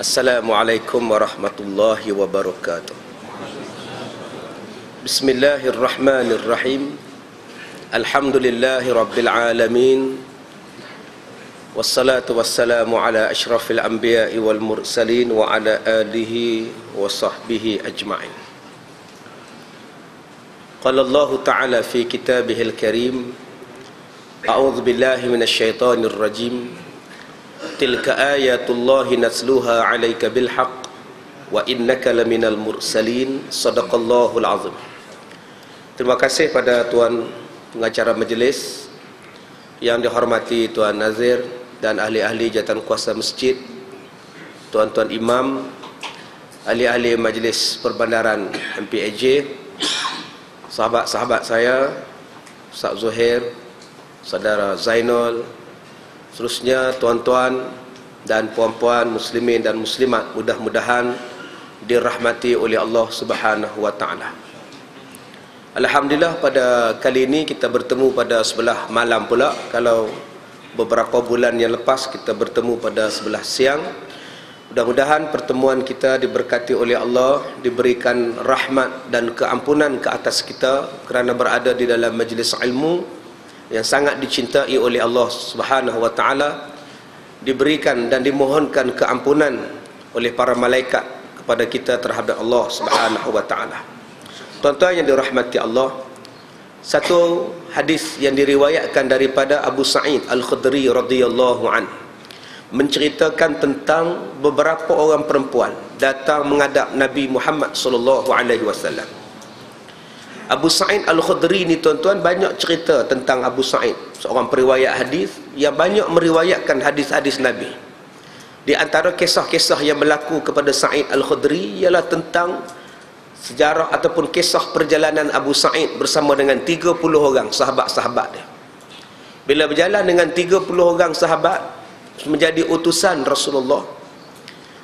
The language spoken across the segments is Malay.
Assalamualaikum warahmatullahi wabarakatuh. Bismillahirrahmanirrahim. Alhamdulillahi rabbil alamin. Wassalatu wassalamu ala ashrafil anbiya'i wal mursalin wa ala alihi wa sahbihi ajma'in. Qala Allah ta'ala fi kitabihil karim, a'udzu billahi minasyaitonir rajim. Tilka ayatullahi nasluha 'alaika bil haqq wa innaka laminal mursalin. Shadaqallahul azim. Terima kasih pada tuan pengacara majlis yang dihormati Tuan Nazir dan ahli-ahli jawatan kuasa masjid, tuan-tuan imam, ahli-ahli majlis perbandaran MPAJ, sahabat-sahabat saya, Ustaz Zuhair, saudara Zainul, seterusnya tuan-tuan dan puan-puan muslimin dan muslimat, mudah-mudahan dirahmati oleh Allah Subhanahu wa taala. Alhamdulillah, pada kali ini kita bertemu pada sebelah malam pula. Kalau beberapa bulan yang lepas kita bertemu pada sebelah siang. Mudah-mudahan pertemuan kita diberkati oleh Allah, diberikan rahmat dan keampunan ke atas kita kerana berada di dalam majlis ilmu yang sangat dicintai oleh Allah Subhanahu wa taala, diberikan dan dimohonkan keampunan oleh para malaikat kepada kita terhadap Allah Subhanahu wa taala. Tuan-tuan yang dirahmati Allah, satu hadis yang diriwayatkan daripada Abu Sa'id Al-Khudri radhiyallahu anhu menceritakan tentang beberapa orang perempuan datang menghadap Nabi Muhammad sallallahu alaihi wasallam. Abu Sa'id Al-Khudri ni tuan-tuan banyak cerita tentang Abu Sa'id, seorang periwayat hadis yang banyak meriwayatkan hadis-hadis Nabi. Di antara kisah-kisah yang berlaku kepada Sa'id Al-Khudri ialah tentang sejarah ataupun kisah perjalanan Abu Sa'id bersama dengan 30 orang sahabat-sahabat dia. Bila berjalan dengan 30 orang sahabat menjadi utusan Rasulullah,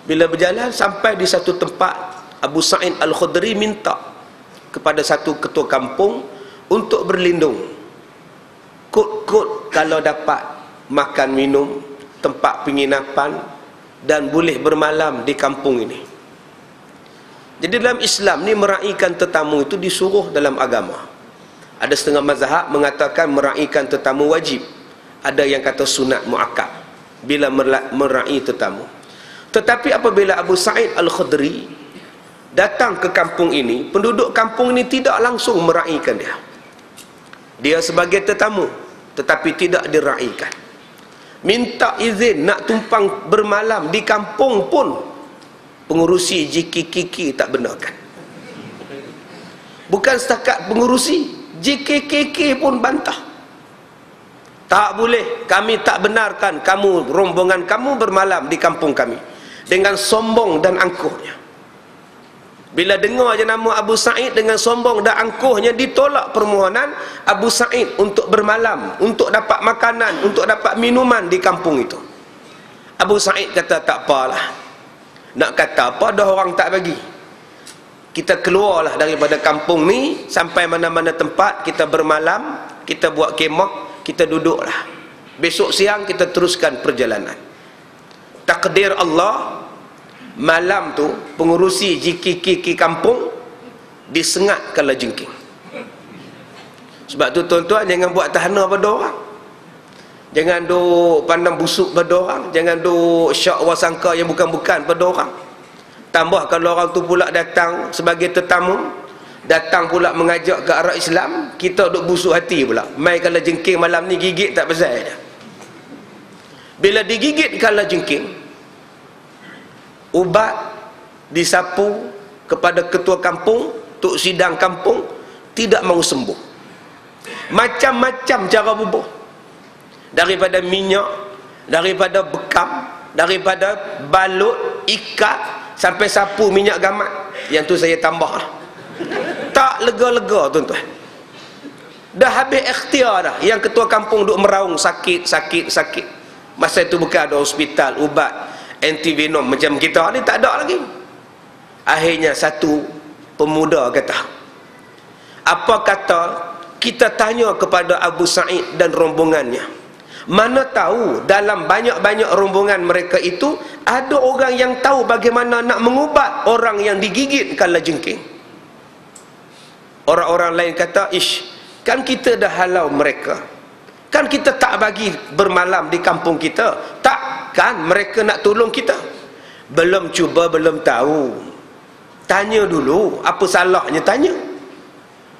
bila berjalan sampai di satu tempat, Abu Sa'id Al-Khudri minta kepada satu ketua kampung untuk berlindung. Kut-kut kalau dapat makan minum, tempat penginapan, dan boleh bermalam di kampung ini. Jadi dalam Islam ni meraihkan tetamu itu disuruh dalam agama. Ada setengah mazhab mengatakan meraihkan tetamu wajib. Ada yang kata sunat muakkad bila meraih tetamu. Tetapi apabila Abu Sa'id Al-Khudri datang ke kampung ini, penduduk kampung ini tidak langsung meraihkan dia. Dia sebagai tetamu, tetapi tidak diraihkan. Minta izin nak tumpang bermalam di kampung pun pengurusi JKKK tak benarkan. Bukan setakat pengurusi, JKKK pun bantah. Tak boleh, kami tak benarkan kamu, rombongan kamu bermalam di kampung kami. Dengan sombong dan angkuhnya. Bila dengar je nama Abu Sa'id, dengan sombong dan angkuhnya ditolak permohonan Abu Sa'id untuk bermalam, untuk dapat makanan, untuk dapat minuman di kampung itu. Abu Sa'id kata tak apalah, nak kata apa dah orang tak bagi. Kita keluarlah daripada kampung ni, sampai mana-mana tempat kita bermalam, kita buat kemah, kita duduklah. Besok siang kita teruskan perjalanan. Takdir Allah, malam tu pengurusi JKKK kampung disengat kala jengking. Sebab tu tuan-tuan jangan buat tahanan pada orang. Jangan duk pandang busuk pada orang, jangan duk syak wasangka yang bukan-bukan pada orang. Tambah kalau orang tu pula datang sebagai tetamu, datang pula mengajak ke arah Islam, kita duk busuk hati pula. Mai kala jengking malam ni gigit tak pasal dah. Bila digigit kala jengking, ubat disapu kepada ketua kampung, tok sidang kampung, tidak mahu sembuh. Macam-macam cara bubuh. Daripada minyak, daripada bekam, daripada balut, ikat, sampai sapu minyak gamat. Yang tu saya tambah lah. Tak lega-lega tuan-tuan. Dah habis ikhtiar dah. Yang ketua kampung duk meraung sakit. Masa itu bukan ada hospital, ubat antivenom macam kita ni tak ada lagi. Akhirnya satu pemuda kata, apa kata kita tanya kepada Abu Sa'id dan rombongannya, Mana tahu dalam banyak-banyak rombongan mereka itu ada orang yang tahu bagaimana nak mengubat orang yang digigit kalajengking. Orang-orang lain kata, ish, kan kita dah halau mereka, kan kita tak bagi bermalam di kampung kita, takkan mereka nak tolong kita? Belum cuba, belum tahu. Tanya dulu, apa salahnya tanya?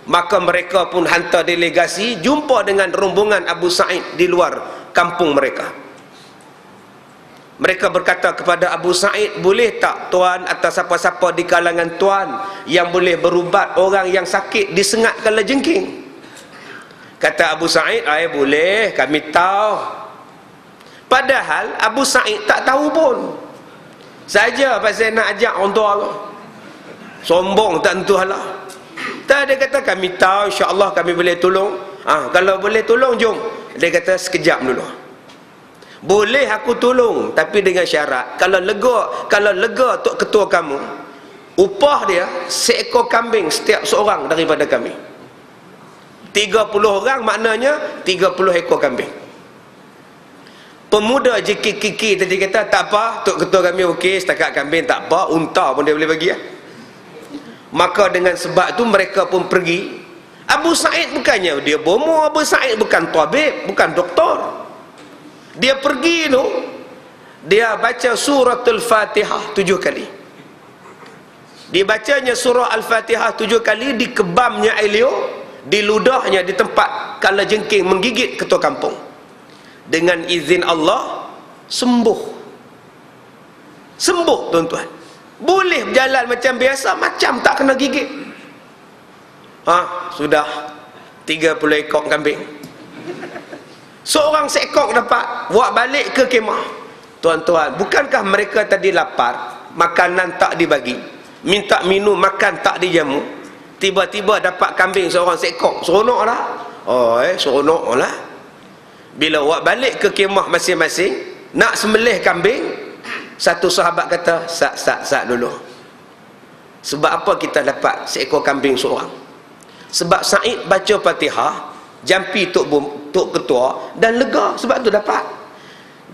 Maka mereka pun hantar delegasi jumpa dengan rombongan Abu Sa'id di luar kampung mereka. Mereka berkata kepada Abu Sa'id, boleh tak tuan atau siapa-siapa di kalangan tuan yang boleh berubat orang yang sakit disengat kalajengking? Kata Abu Sa'id, boleh, kami tahu. Padahal Abu Sa'id tak tahu pun. Saja pasal nak ajak orang tua Allah. Sombong tak tentu halah. Tak, dia kata kami tahu, insya-Allah kami boleh tolong. Kalau boleh tolong jom. Dia kata sekejap dulu. Boleh aku tolong, tapi dengan syarat kalau lega tok ketua kamu, upah dia seekor kambing setiap seorang daripada kami. 30 orang maknanya 30 ekor kambing. Pemuda JKKK tadi kata tak apa, tok ketua kami okey, setakat kambing tak apa, unta pun dia boleh bagi. Maka dengan sebab tu mereka pun pergi. Abu Sa'id bukannya dia bomo, Abu Sa'id bukan tabib, bukan doktor. Dia pergi tu, dia baca suratul Fatihah 7 kali. Dibacanya surah Al-Fatihah 7 kali di kebamnya Elio, di ludahnya di tempat kalajengking menggigit ketua kampung. Dengan izin Allah sembuh. Sembuh tuan-tuan. Boleh berjalan macam biasa, macam tak kena gigit. Sudah 30 ekor kambing. Seorang seekor dapat, buat balik ke kemah. Tuan-tuan, bukankah mereka tadi lapar, makanan tak dibagi, minta minum, makan tak dijamu, tiba-tiba dapat kambing seorang seekor, seronok lah. Seronok lah. Bila buat balik ke kemah masing-masing, nak sembelih kambing, satu sahabat kata, sat dulu. Sebab apa kita dapat seekor kambing seorang? Sebab Sa'id baca Fatihah, jampi tok ketua dan lega, sebab tu dapat.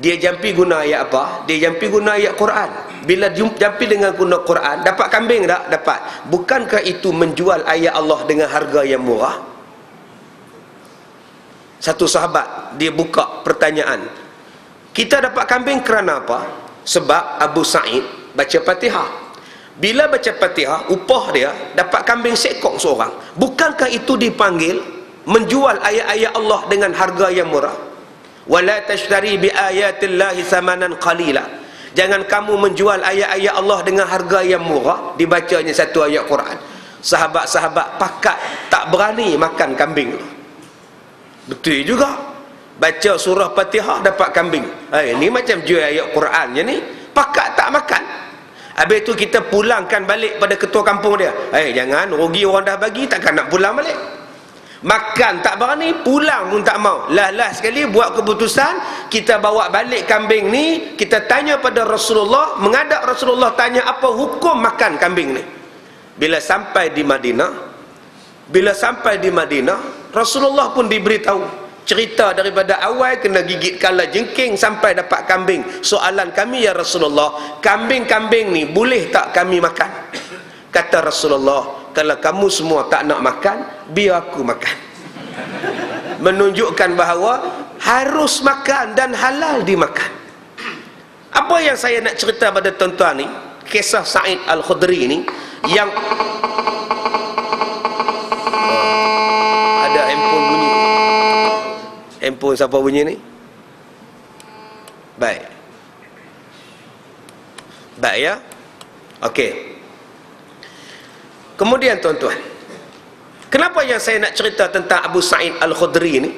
Dia jampi guna ayat apa? Dia jampi guna ayat Quran. Bila jampi dengan guna Quran, dapat kambing tak? Dapat. Bukankah itu menjual ayat Allah dengan harga yang murah? Satu sahabat dia buka pertanyaan, kita dapat kambing kerana apa? Sebab Abu Sa'id baca Fatihah. Bila baca Fatihah, upah dia dapat kambing seekor seorang. Bukankah itu dipanggil menjual ayat-ayat Allah dengan harga yang murah? Wala tashtari bi ayatillahi samanan qalila. Jangan kamu menjual ayat-ayat Allah dengan harga yang murah. Dibacanya satu ayat Quran. Sahabat-sahabat pakat tak berani makan kambing. Betul juga. Baca surah Fatihah dapat kambing. Ini macam jual ayat Quran je ni. Pakat tak makan. Habis tu kita pulangkan balik pada ketua kampung dia. Jangan, rugi orang dah bagi, takkan nak pulang balik. Makan tak berani, pulang pun tak mau. Last sekali buat keputusan, kita bawa balik kambing ni, kita tanya pada Rasulullah, menghadap Rasulullah tanya apa hukum makan kambing ni. Bila sampai di Madinah, Rasulullah pun diberitahu cerita daripada awal kena gigit kalajengking sampai dapat kambing. Soalan kami, ya Rasulullah, kambing-kambing ni boleh tak kami makan? Kata Rasulullah, kalau kamu semua tak nak makan, biar aku makan. Menunjukkan bahawa harus makan dan halal dimakan. Apa yang saya nak cerita pada tuan-tuan ni, kisah Sa'id Al-Khudri ni, yang ada handphone bunyi. Handphone siapa bunyi ni? Baik ya. Okey. Kemudian tuan-tuan, kenapa yang saya nak cerita tentang Abu Sa'id Al-Khudri ni?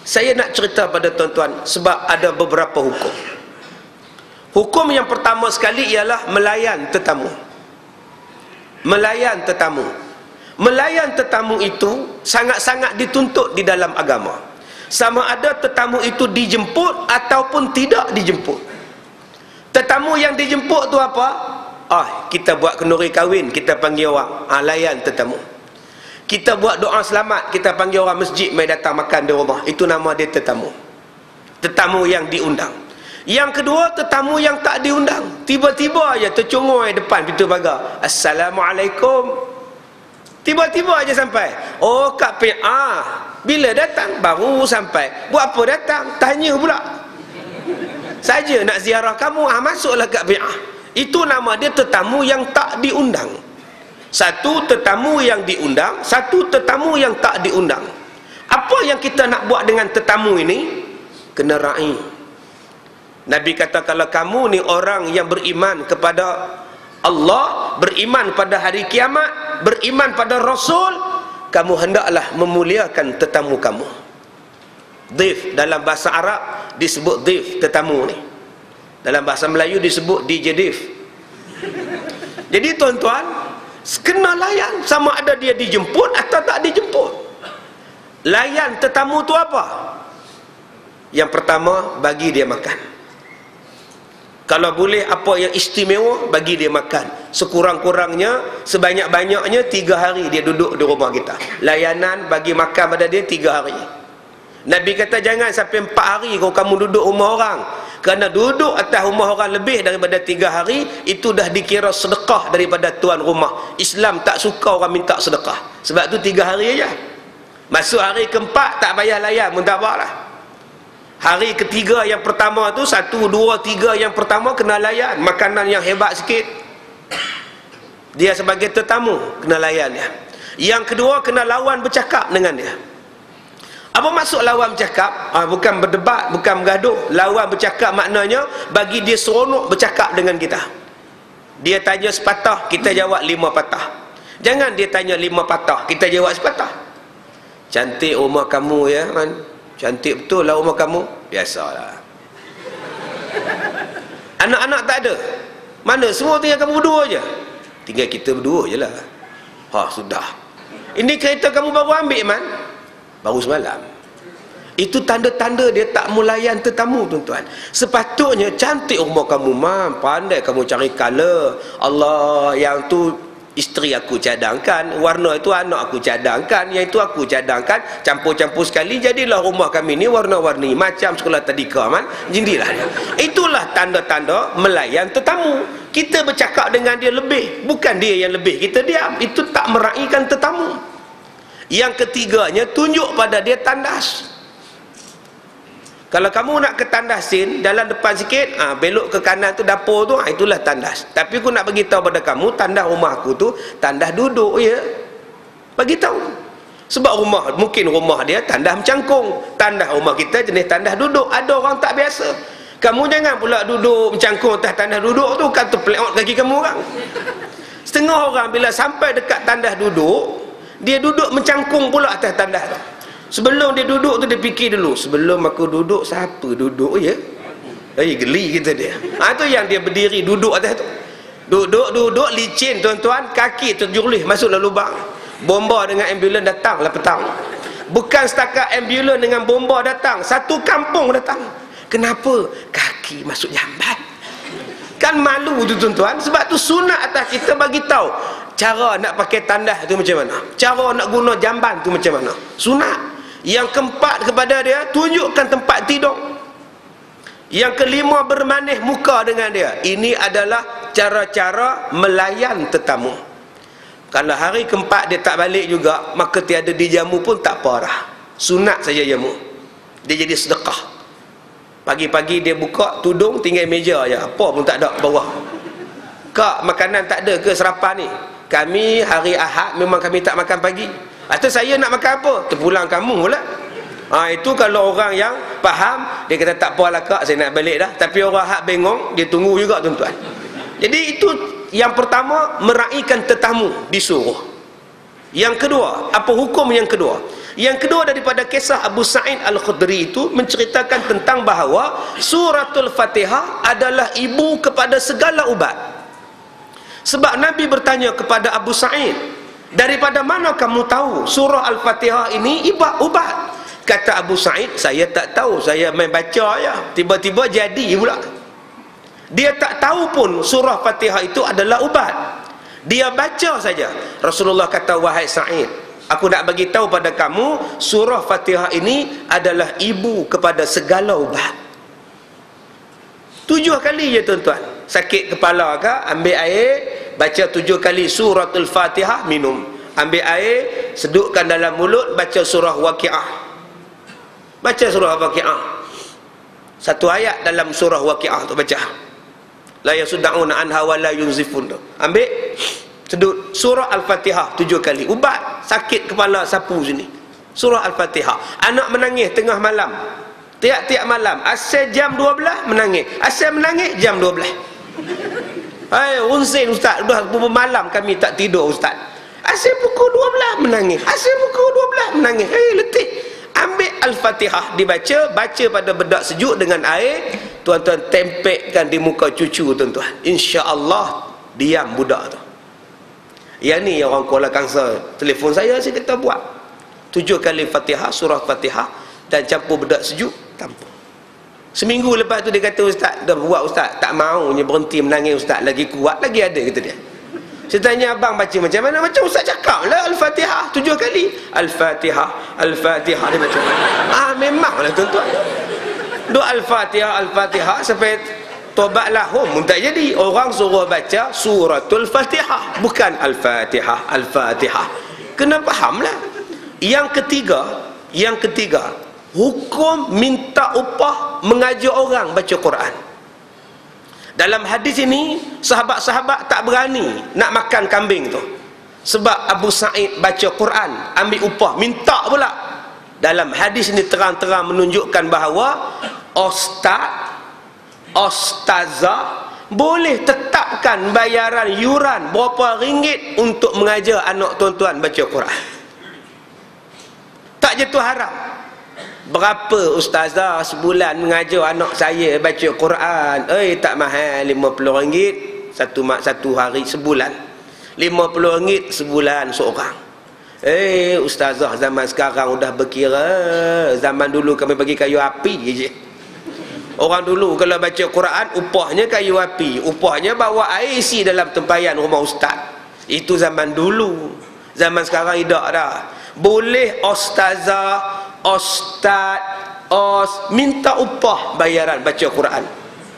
Saya nak cerita pada tuan-tuan sebab ada beberapa hukum. Hukum yang pertama sekali ialah melayan tetamu. Melayan tetamu. Melayan tetamu itu sangat-sangat dituntut di dalam agama. Sama ada tetamu itu dijemput ataupun tidak dijemput. Tetamu yang dijemput tu apa? Kita buat kenduri kahwin, kita panggil orang, layan tetamu. Kita buat doa selamat, kita panggil orang masjid mai datang makan di rumah, itu nama dia tetamu. tetamu yang diundang. Yang kedua, tetamu yang tak diundang. Tiba-tiba aja tercungoi depan pintu pagar. Assalamualaikum. Tiba-tiba aja sampai. Oh, Kak PA. Bila datang? Baru sampai. Buat apa datang? Tanya pula. Saja nak ziarah kamu, masuklah Kak PA. Itu nama dia tetamu yang tak diundang. Satu tetamu yang diundang, satu tetamu yang tak diundang. Apa yang kita nak buat dengan tetamu ini? Kena raih. Nabi kata, kalau kamu ni orang yang beriman kepada Allah, beriman pada hari kiamat, beriman pada Rasul, kamu hendaklah memuliakan tetamu kamu. Dhif dalam bahasa Arab disebut dhif, tetamu ni. Dalam bahasa Melayu disebut DJ Dhif. Jadi tuan-tuan, kena layan, sama ada dia dijemput atau tak dijemput. Layan tetamu tu apa? Yang pertama, bagi dia makan. Kalau boleh apa yang istimewa, bagi dia makan. Sekurang-kurangnya, sebanyak-banyaknya 3 hari dia duduk di rumah kita. Layanan bagi makan pada dia 3 hari. Nabi kata jangan sampai 4 hari kalau kamu duduk rumah orang. Kerana duduk atas rumah orang lebih daripada 3 hari, itu dah dikira sedekah daripada tuan rumah. Islam tak suka orang minta sedekah. Sebab tu 3 hari aja. Masuk hari keempat tak payah layan pun tak apa lah. Hari ketiga yang pertama tu, 1, 2, 3 yang pertama kena layan. Makanan yang hebat sikit. Dia sebagai tetamu, kena layan dia. Yang kedua, kena lawan bercakap dengan dia. Apa maksud lawan bercakap? Bukan berdebat, bukan bergaduh. Lawan bercakap maknanya bagi dia seronok bercakap dengan kita. Dia tanya sepatah, kita jawab 5 patah. Jangan dia tanya 5 patah, kita jawab sepatah. Cantik rumah kamu ya, Man. Cantik betul lah rumah kamu. Biasalah. Anak-anak tak ada. Mana? Semua tinggal kamu berdua je. Tinggal kita berdua je lah. Sudah. Ini kereta kamu baru ambil, Man? Baru semalam. Itu tanda-tanda dia tak melayan tetamu, tuan-tuan. Sepatutnya cantik rumah kamu, Man. Pandai kamu cari color. Allah, yang tu isteri aku cadangkan, warna itu anak aku cadangkan, yang itu aku cadangkan, campur-campur sekali, jadilah rumah kami ni warna-warni macam sekolah tadika, Man. Jadilah dia. Itulah tanda-tanda melayan tetamu. Kita bercakap dengan dia lebih, bukan dia yang lebih kita diam. Itu tak meraihkan tetamu. Yang ketiganya, tunjuk pada dia tandas. Kalau kamu nak ke tandasin, jalan depan sikit, belok ke kanan tu dapur tu, itulah tandas. Tapi aku nak bagi tahu pada kamu, tandas rumah aku tu tandas duduk ya. Bagi tahu. Sebab mungkin rumah dia tandas mencangkung. Tandas rumah kita jenis tandas duduk. Ada orang tak biasa. Kamu jangan pula duduk mencangkung atas tandas duduk tu, kan terpeleot kaki kamu orang. Setengah orang bila sampai dekat tandas duduk, dia duduk mencangkung pula atas tandas tu. Sebelum dia duduk tu dia fikir dulu, sebelum aku duduk siapa duduk ya? Geli kita dia. Tu yang dia berdiri duduk atas tu. Duduk licin tuan-tuan, kaki terjulih masuk dalam lubang. Bomba dengan ambulans datanglah petang. Bukan setakat ambulans dengan bomba datang, satu kampung datang. Kenapa? Kaki masuk jambat. Kan malu tu tuan-tuan. Sebab tu sunat atas kita bagi tahu cara nak pakai tandas tu macam mana, cara nak guna jamban tu macam mana. Sunat. Yang keempat kepada dia, tunjukkan tempat tidur. Yang kelima, bermanis muka dengan dia. Ini adalah cara-cara melayan tetamu. Kalau hari keempat dia tak balik juga, maka tiada dijamu pun tak parah. Sunat saja jamu. Dia jadi sedekah. Pagi-pagi dia buka tudung, tinggal meja aja, apa pun tak ada bawah. Kak, makanan tak ada ke sarapan ni? Kami hari Ahad memang kami tak makan pagi. Atau saya nak makan apa? Terpulang kamu pula. Itu kalau orang yang faham, dia kata tak apalah kak, saya nak balik dah. Tapi orang hak bengong, dia tunggu juga tuan-tuan. Jadi itu yang pertama, meraihkan tetamu disuruh. Yang kedua, apa hukum yang kedua? Yang kedua daripada kisah Abu Sa'id Al-Khudri itu menceritakan tentang bahawa suratul Fatihah adalah ibu kepada segala ubat. Sebab Nabi bertanya kepada Abu Sa'id, daripada mana kamu tahu surah Al-Fatihah ini ubat? Kata Abu Sa'id, saya tak tahu, saya main baca ya, tiba-tiba jadi pula. Dia tak tahu pun surah Fatihah itu adalah ubat. Dia baca saja. Rasulullah kata, wahai Sa'id, Aku nak bagi tahu pada kamu, surah Fatihah ini adalah ibu kepada segala ubat. 7 kali je tuan-tuan. Sakit kepala ke, ambil air, baca 7 kali suratul Fatihah, minum. Ambil air, sedukkan dalam mulut, baca surah Waqiah. Baca surah Waqiah. 1 ayat dalam surah Waqiah tu baca. La yasuddauna anha wa la yunzifun. Ambil, sedut surah Al-Fatihah 7 kali. Ubat sakit kepala sapu sini. Surah Al-Fatihah. Anak menangis tengah malam, tiap-tiap malam, asal jam 12 menangis, asal menangis jam 12. Hai, unsin ustaz, dah berapa malam kami tak tidur ustaz. Asal pukul 12 menangis, asal pukul 12 menangis. Letih. Ambil Al-Fatihah dibaca, baca pada bedak sejuk dengan air, tuan-tuan tempekkan di muka cucu tuan-tuan. Insya-Allah diam budak tu. Yang ni yang orang Kuala Kangsar telefon saya kata buat 7 kali Fatihah, surah Fatihah, dan campur bedak sejuk, tampung. Seminggu lepas tu dia kata, ustaz, dah buat ustaz, tak maunya berhenti menangis ustaz, lagi kuat lagi ada, kata dia. Saya tanya, abang baca macam mana? Macam ustaz cakap lah, Al-Fatihah 7 kali. Al-Fatihah, Al-Fatihah dia baca. Memanglah tuan-tuan. Doa Al-Fatihah, Al-Fatihah sampai tobatlah pun tak jadi. Orang suruh baca suratul Fatihah, bukan Al-Fatihah, Al-Fatihah. Kena fahamlah. Yang ketiga, hukum minta upah mengajar orang baca Quran. Dalam hadis ini, sahabat-sahabat tak berani nak makan kambing tu, sebab Abu Sa'id baca Quran, ambil upah, minta pula. Dalam hadis ini terang-terang menunjukkan bahawa ustazah boleh tetapkan bayaran yuran berapa ringgit untuk mengajar anak tuan-tuan baca Quran. Tak jatuh haram. Berapa ustazah sebulan mengajar anak saya baca Quran? Tak mahal, RM50 satu hari sebulan. RM50 sebulan seorang. Ustazah zaman sekarang dah berkira. Zaman dulu kami bagi kayu api je. Orang dulu kalau baca Quran, upahnya kayu api, upahnya bawa air isi dalam tempayan rumah ustaz. Itu zaman dulu. Zaman sekarang tidak dah. Boleh ustazah, ustaz, minta upah bayaran baca Quran.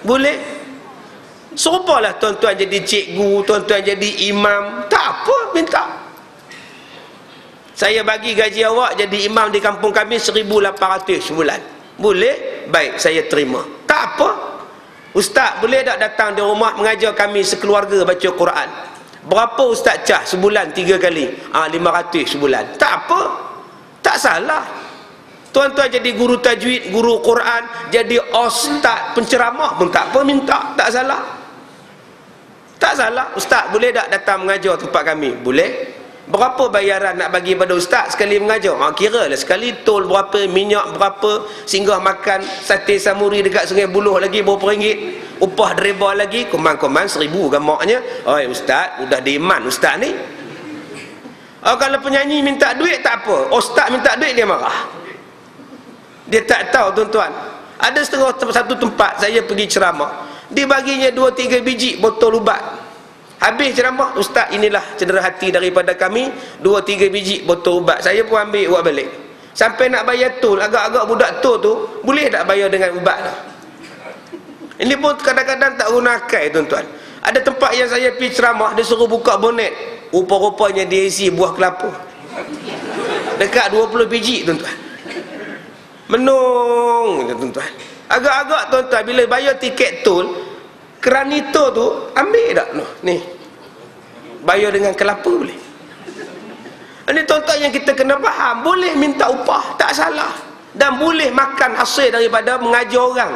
Boleh. Serupalah tuan-tuan jadi cikgu, tuan-tuan jadi imam, tak apa, minta. Saya bagi gaji awak jadi imam di kampung kami 1,800 sebulan. Boleh? Baik, saya terima. Tak apa. Ustaz, boleh tak datang di rumah mengajar kami sekeluarga baca Quran? Berapa ustaz cah sebulan 3 kali? 500 sebulan. Tak apa. Tak salah. Tuan-tuan jadi guru tajwid, guru Quran, jadi ustaz penceramah pun tak apa, minta. Tak salah. Tak salah. Ustaz, boleh tak datang mengajar tempat kami? Boleh. Berapa bayaran nak bagi pada ustaz sekali mengajar? Kira lah sekali tol berapa, minyak berapa, singgah makan sate samuri dekat Sungai Buloh lagi berapa ringgit, upah driver lagi komand-komand 1,000 gamaknya. Ustaz, udah diiman ustaz ni. Kalau penyanyi minta duit tak apa, ustaz minta duit dia marah. Dia tak tahu tuan-tuan. Ada satu tempat saya pergi ceramah, dia baginya 2-3 biji botol ubat. Habis ceramah, ustaz, inilah cedera hati daripada kami, 2-3 biji botol ubat. Saya pun ambil buat balik. Sampai nak bayar tol, agak-agak budak tol tu boleh tak bayar dengan ubat tu? Ini pun kadang-kadang tak guna akal tuan-tuan. Ada tempat yang saya pergi ceramah, dia suruh buka bonet, rupa-rupanya dia isi buah kelapa dekat 20 biji tuan-tuan. Menung tuan-tuan. Agak-agak tuan-tuan, bila bayar tiket tol, keranito tu ambil tak? Ni bayar dengan kelapa boleh. Ini tuan-tuan yang kita kena faham. Boleh minta upah, tak salah. Dan boleh makan hasil daripada mengajar orang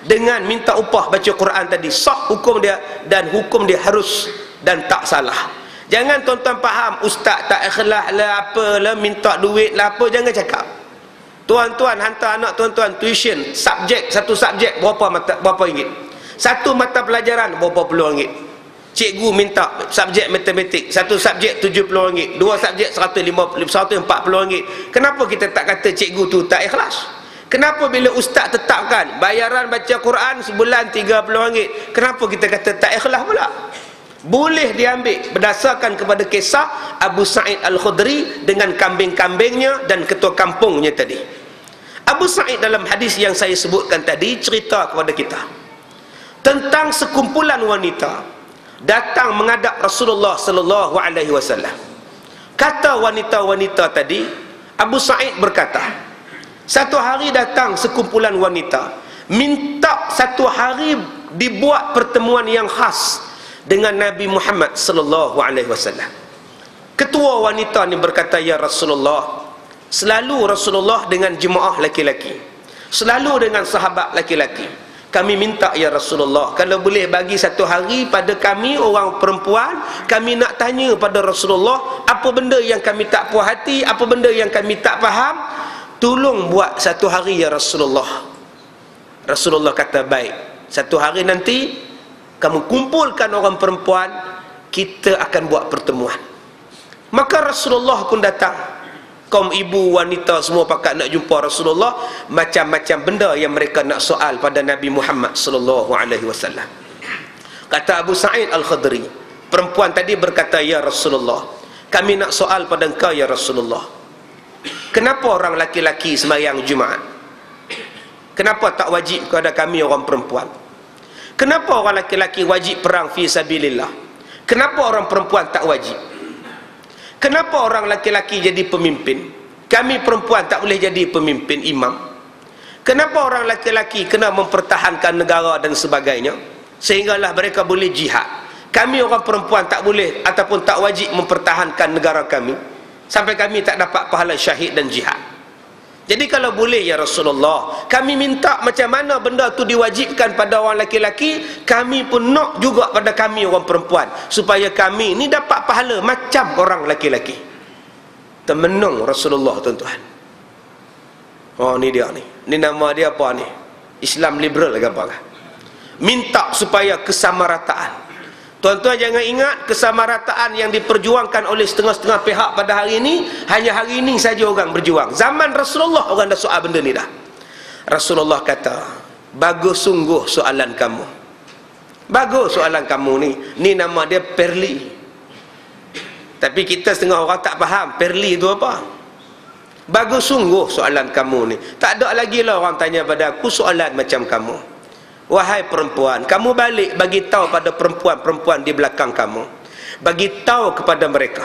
dengan minta upah baca Quran tadi. Sah hukum dia, dan hukum dia harus dan tak salah. Jangan tuan-tuan faham ustaz tak ikhlas lah, apalah, minta duit lah apa. Jangan cakap. Tuan-tuan hantar anak tuan-tuan tuition satu subjek berapa ringgit. Satu mata pelajaran berapa puluh ringgit. Cikgu minta subjek matematik, satu subjek 70 ringgit, 2 subjek 140 ringgit. Kenapa kita tak kata cikgu tu tak ikhlas? Kenapa bila ustaz tetapkan bayaran baca Quran sebulan 30 ringgit, kenapa kita kata tak ikhlas pula? boleh diambil berdasarkan kepada kisah Abu Sa'id Al-Khudri dengan kambing-kambingnya dan ketua kampungnya tadi. Abu Sa'id dalam hadis yang saya sebutkan tadi cerita kepada kita tentang sekumpulan wanita datang menghadap Rasulullah sallallahu alaihi wasallam. Kata wanita-wanita tadi, Abu Sa'id berkata, satu hari datang sekumpulan wanita minta satu hari dibuat pertemuan yang khas dengan Nabi Muhammad sallallahu alaihi wasallam. Ketua wanita ni berkata, ya Rasulullah, selalu Rasulullah dengan jemaah laki-laki, selalu dengan sahabat laki-laki. Kami minta ya Rasulullah, kalau boleh bagi satu hari pada kami orang perempuan, kami nak tanya pada Rasulullah apa benda yang kami tak puas hati, apa benda yang kami tak faham, tolong buat satu hari ya Rasulullah. Rasulullah kata, baik, satu hari nanti kamu kumpulkan orang perempuan, kita akan buat pertemuan. Maka Rasulullah pun datang. Kaum ibu, wanita semua pakat nak jumpa Rasulullah. Macam-macam benda yang mereka nak soal pada Nabi Muhammad sallallahu alaihi wasallam. Kata Abu Sa'id Al-Khudri, perempuan tadi berkata, ya Rasulullah, kami nak soal pada engkau ya Rasulullah, kenapa orang laki-laki sembahyang Jumaat? Kenapa tak wajib kepada kami orang perempuan? Kenapa orang laki-laki wajib perang fi sabilillah? Kenapa orang perempuan tak wajib? Kenapa orang laki-laki jadi pemimpin? Kami perempuan tak boleh jadi pemimpin imam. Kenapa orang laki-laki kena mempertahankan negara dan sebagainya, sehinggalah mereka boleh jihad? Kami orang perempuan tak boleh ataupun tak wajib mempertahankan negara kami, sampai kami tak dapat pahala syahid dan jihad. Jadi kalau boleh ya Rasulullah, kami minta macam mana benda tu diwajibkan pada orang laki-laki, kami pun nak juga pada kami orang perempuan, supaya kami ni dapat pahala macam orang laki-laki. Termenung Rasulullah, tuan-tuan. Oh, ni dia ni. Ni nama dia apa ni? Islam liberal ke apa kan? Minta supaya kesamarataan. Tuan-tuan jangan ingat kesamarataan yang diperjuangkan oleh setengah-setengah pihak pada hari ini hanya hari ini saja orang berjuang. Zaman Rasulullah orang dah soal benda ni dah. Rasulullah kata, bagus sungguh soalan kamu. Bagus soalan kamu ni. Ni nama dia perli. Tapi kita setengah orang tak faham perli itu apa. Bagus sungguh soalan kamu ni. Tak ada lagi lah orang tanya pada aku soalan macam kamu. Wahai perempuan, kamu balik bagi tahu pada perempuan-perempuan di belakang kamu. Bagi tahu kepada mereka.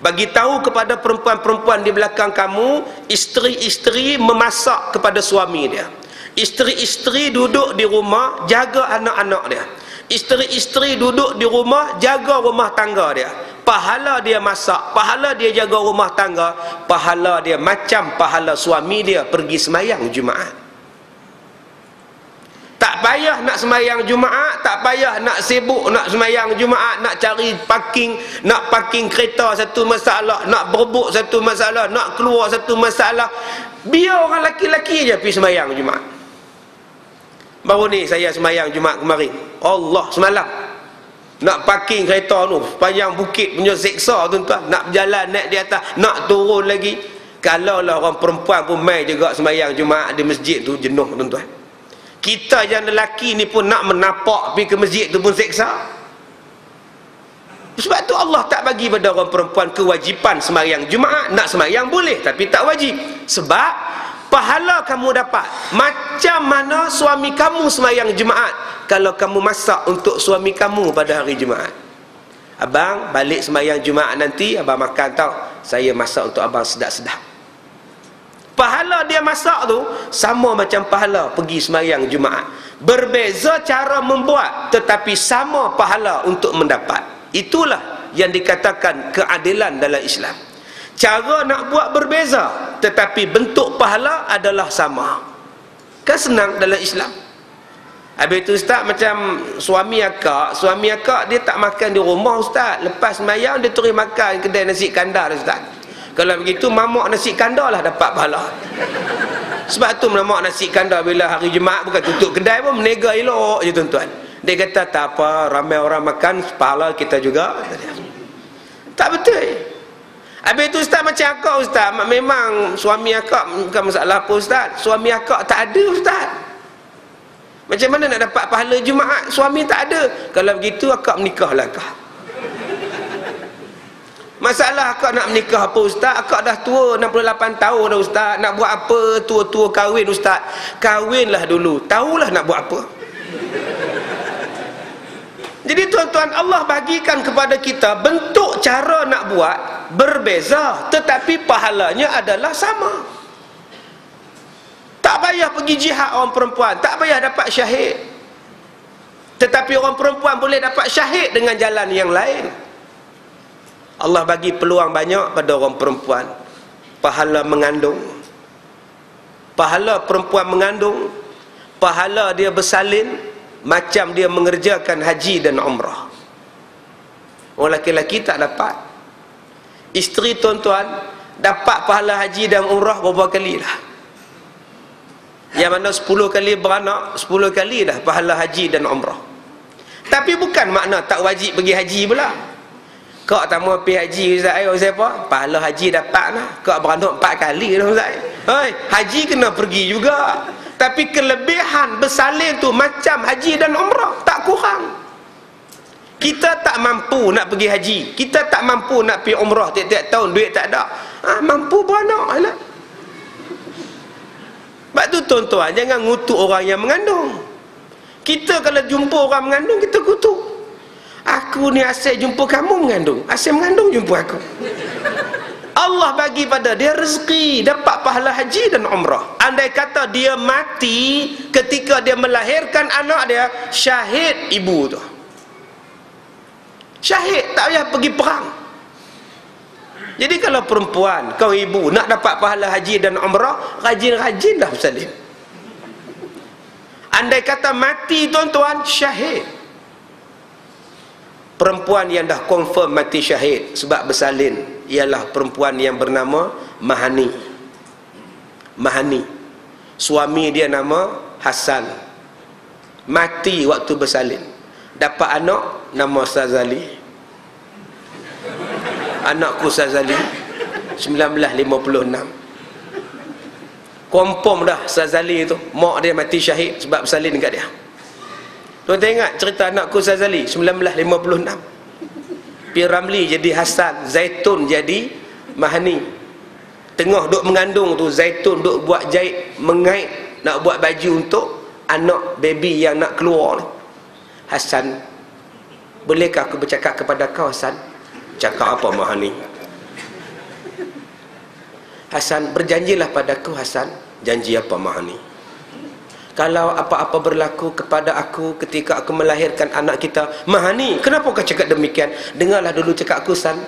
Bagi tahu kepada perempuan-perempuan di belakang kamu, isteri-isteri memasak kepada suami dia. Isteri-isteri duduk di rumah jaga anak-anak dia. Isteri-isteri duduk di rumah jaga rumah tangga dia. Pahala dia masak, pahala dia jaga rumah tangga, pahala dia macam pahala suami dia pergi sembahyang Jumaat. Tak payah nak sembahyang Jumaat, tak payah nak sibuk nak sembahyang Jumaat, nak cari parking, nak parking kereta satu masalah, nak berebut satu masalah, nak keluar satu masalah. Biar orang laki-laki je pergi sembahyang Jumaat. Baru ni saya sembahyang Jumaat kemarin, Allah, semalam nak parking kereta tu panjang bukit punya seksa, tuan-tuan. Nak berjalan naik di atas, nak turun lagi. Kalau lah orang perempuan pun mai juga sembahyang Jumaat di masjid tu, jenuh, tuan-tuan. Kita yang lelaki ni pun nak menapak pergi ke masjid tu pun seksa. Sebab tu Allah tak bagi pada orang perempuan kewajipan sembahyang Jumaat. Nak sembahyang boleh tapi tak wajib. Sebab pahala kamu dapat macam mana suami kamu sembahyang Jumaat kalau kamu masak untuk suami kamu pada hari Jumaat. Abang balik sembahyang Jumaat nanti, abang makan tau, saya masak untuk abang sedap-sedap. Pahala dia masak tu sama macam pahala pergi sembahyang Jumaat. Berbeza cara membuat tetapi sama pahala untuk mendapat. Itulah yang dikatakan keadilan dalam Islam. Cara nak buat berbeza tetapi bentuk pahala adalah sama. Kan senang dalam Islam. Habis tu ustaz, macam suami akak dia tak makan di rumah ustaz. Lepas sembahyang dia terus makan kedai nasi kandar ustaz. Kalau begitu mamak nasi kandar lah dapat pahala. Sebab tu mamak nasi kandar bila hari Jumaat bukan tutup kedai pun menega elok je, tuan-tuan. Dia kata tak apa, ramai orang makan, pahala kita juga. Tak betul. Habis tu ustaz, macam akak ustaz, memang suami akak bukan masalah apa ustaz, suami akak tak ada ustaz. Macam mana nak dapat pahala Jumaat? Suami tak ada. Kalau begitu akak menikahlah akak. Masalah akak nak menikah apa ustaz? Akak dah tua 68 tahun dah ustaz. Nak buat apa tua-tua kahwin ustaz? Kahwinlah dulu, tahulah nak buat apa. Jadi tuan-tuan, Allah bagikan kepada kita bentuk cara nak buat berbeza, tetapi pahalanya adalah sama. Tak payah pergi jihad orang perempuan, tak payah dapat syahid. Tetapi orang perempuan boleh dapat syahid dengan jalan yang lain. Allah bagi peluang banyak pada orang perempuan. Pahala mengandung, pahala perempuan mengandung, pahala dia bersalin, macam dia mengerjakan haji dan umrah. Orang lelaki tak dapat. Isteri tuan-tuan dapat pahala haji dan umrah berapa kali dah? Yang mana 10 kali beranak, 10 kali dah pahala haji dan umrah. Tapi bukan makna tak wajib pergi haji pula. Kau tak mau pergi haji ustaz, ustaz apa? Pahala haji dapat lah. Kau beranak 4 kali dah ustaz. Hei, haji kena pergi juga. Tapi kelebihan bersalin tu macam haji dan umrah, tak kurang. Kita tak mampu nak pergi haji, kita tak mampu nak pergi umrah tiap-tiap tahun, duit tak ada. Mampu beranak lah. Sebab tu tuan-tuan, jangan ngutuk orang yang mengandung. Kita kalau jumpa orang mengandung, kita kutuk. Aku ni asyik jumpa kamu mengandung, asyik mengandung jumpa aku. Allah bagi pada dia rezeki, dapat pahala haji dan umrah. Andai kata dia mati ketika dia melahirkan anak dia, syahid ibu tu. Syahid, tak payah pergi perang. Jadi kalau perempuan, kau ibu nak dapat pahala haji dan umrah, rajin-rajinlah bersalin. Andai kata mati tuan-tuan, syahid. Perempuan yang dah confirm mati syahid sebab bersalin ialah perempuan yang bernama Mahani. Mahani, suami dia nama Hasan, mati waktu bersalin. Dapat anak nama Sazali. Anakku Sazali 1956. Confirm dah Sazali tu, mak dia mati syahid sebab bersalin dekat dia. Tuan-tuan ingat cerita anakku Sazali 1956. Pi Ramli jadi Hasan, Zaitun jadi Mahani. Tengah duk mengandung tu, Zaitun duk buat jahit, mengait nak buat baju untuk anak baby yang nak keluar ni. Hasan, bolehkah aku bercakap kepada kau Hasan? Cakap apa Mahani? Hasan, berjanjilah padaku Hasan. Janji apa Mahani? Kalau apa-apa berlaku kepada aku ketika aku melahirkan anak kita. Mahani, kenapa kau cakap demikian? Dengarlah dulu cakap aku San.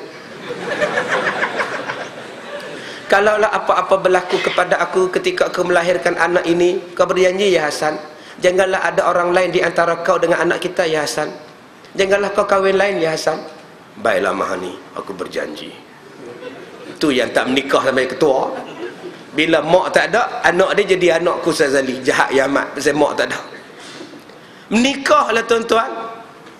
Kalaulah apa-apa berlaku kepada aku ketika aku melahirkan anak ini, kau berjanji ya Hasan, janganlah ada orang lain di antara kau dengan anak kita ya Hasan. Janganlah kau kahwin lain ya Hasan. Baiklah Mahani, aku berjanji. Itu yang tak menikah sampai ketua. Bila mak tak ada, anak dia jadi anakku Sazali. Jahat ya amat, pasal mak tak ada. Menikahlah tuan-tuan.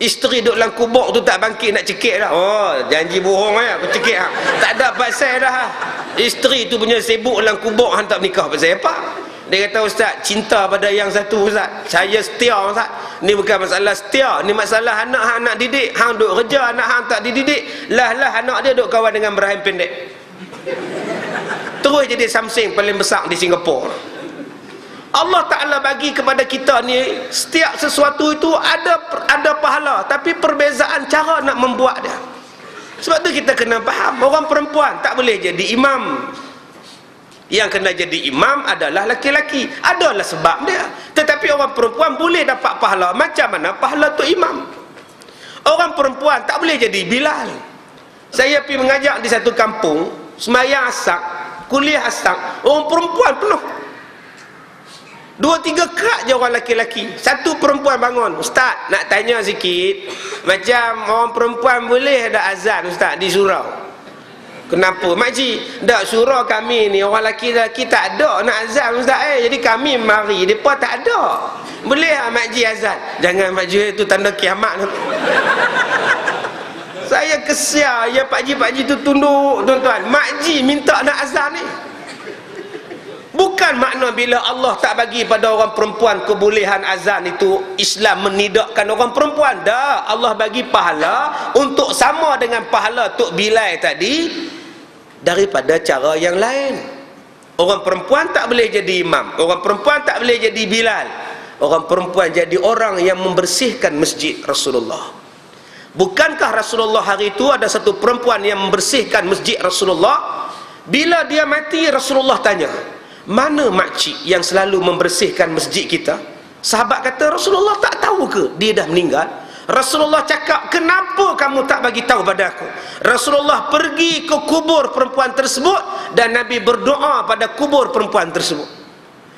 Isteri duduk dalam kubur tu tak bangkit nak cekik dah. Oh, janji bohong ya, aku cekik ha. Tak ada pasal dah. Isteri tu punya sibuk dalam kubur, hang tak menikah pasal apa? Dia kata, ustaz, cinta pada yang satu ustaz. Saya setia ustaz. Ni bukan masalah setia, ni masalah anak hang nak didik. Hang duk kerja, anak hang tak dididik. Lah anak dia duk kawan dengan berahim pendek. Terus jadi Samsung paling besar di Singapura. Allah Ta'ala bagi kepada kita ni, setiap sesuatu itu ada pahala, tapi perbezaan cara nak membuat dia. Sebab tu kita kena faham, orang perempuan tak boleh jadi imam. Yang kena jadi imam adalah laki-laki. Adalah sebab dia. Tetapi orang perempuan boleh dapat pahala. Macam mana pahala tu imam? Orang perempuan tak boleh jadi Bilal. Saya pergi mengajak di satu kampung, sembahyang asar, kuliah asar, orang perempuan penuh. 2-3 kerak je orang laki-laki. Satu perempuan bangun, ustaz nak tanya sikit, macam orang perempuan boleh ada azan ustaz di surau? Kenapa makcik? Tak, surau kami ni orang laki-laki tak ada nak azan ustaz jadi kami mari, mereka tak ada. Boleh tak makcik azan? Jangan makcik, itu tanda kiamat. Saya kesian ya pakcik-pakcik tu tunduk tuan-tuan. Makcik minta nak azan ni. Bukan makna bila Allah tak bagi pada orang perempuan kebolehan azan itu Islam menidakkan orang perempuan. Dah, Allah bagi pahala untuk sama dengan pahala Tok Bilal tadi daripada cara yang lain. Orang perempuan tak boleh jadi imam, orang perempuan tak boleh jadi Bilal. Orang perempuan jadi orang yang membersihkan masjid Rasulullah. Bukankah Rasulullah hari itu ada satu perempuan yang membersihkan masjid Rasulullah? Bila dia mati, Rasulullah tanya, mana makcik yang selalu membersihkan masjid kita? Sahabat kata, Rasulullah tak tahu ke dia dah meninggal? Rasulullah cakap, kenapa kamu tak bagi tahu pada aku? Rasulullah pergi ke kubur perempuan tersebut dan Nabi berdoa pada kubur perempuan tersebut.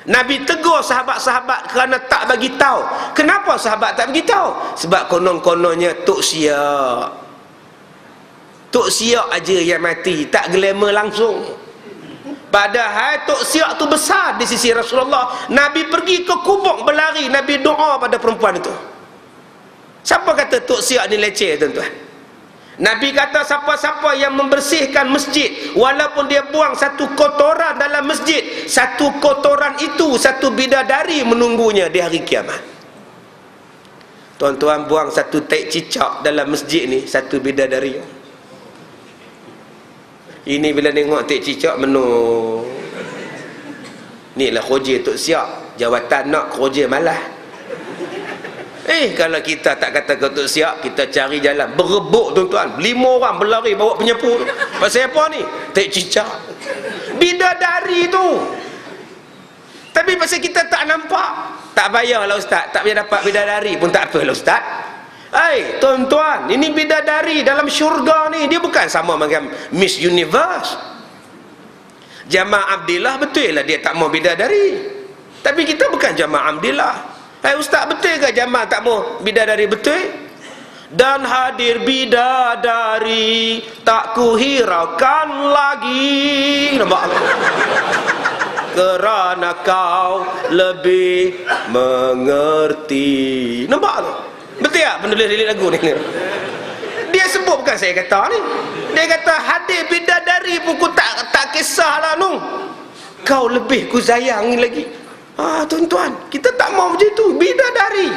Nabi tegur sahabat-sahabat kerana tak bagi tahu. Kenapa sahabat tak bagi tahu? Sebab konon-kononnya Tok Siak aja yang mati, tak glamour langsung. Padahal Tok Siak tu besar di sisi Rasulullah. Nabi pergi ke kubur berlari, Nabi doa pada perempuan itu. Siapa kata Tok Siak ni leceh, tuan-tuan? Nabi kata siapa-siapa yang membersihkan masjid, walaupun dia buang satu kotoran dalam masjid, satu kotoran itu satu bidadari menunggunya di hari kiamat. Tuan-tuan, buang satu tai cicak dalam masjid ni, satu bidadari. Ini bila tengok tai cicak menung. Ni lah khoja Tok Siak, jawatan nak khoja malah. Kalau kita tak kata ke Tok Siak, kita cari jalan berebut, tuan-tuan. 5 orang berlari bawa penyapu. Pasal apa ni? Tai cicak, bidadari tu. Tapi pasal kita tak nampak, tak payahlah ustaz, tak payah dapat bidadari pun tak apalah ustaz. Tuan-tuan, ini bidadari dalam syurga ni, dia bukan sama macam Miss Universe. Jamaah Abdillah betul lah dia tak mau bidadari, tapi kita bukan jamaah Abdillah. Ustaz, betul ke jamaah tak mau bidadari? Betul. Dan hadir bidadari tak kuhiraukan lagi, nampak? Kerana kau lebih mengerti, nampak tu? Betul tak penulis lirik lagu ni? Dia sebut, bukan saya kata ni. Dia kata hadir bidadari pun ku tak kisahlah nu. Kau lebih ku sayangi lagi. Tuan-tuan, kita tak mau macam tu. Bidadari.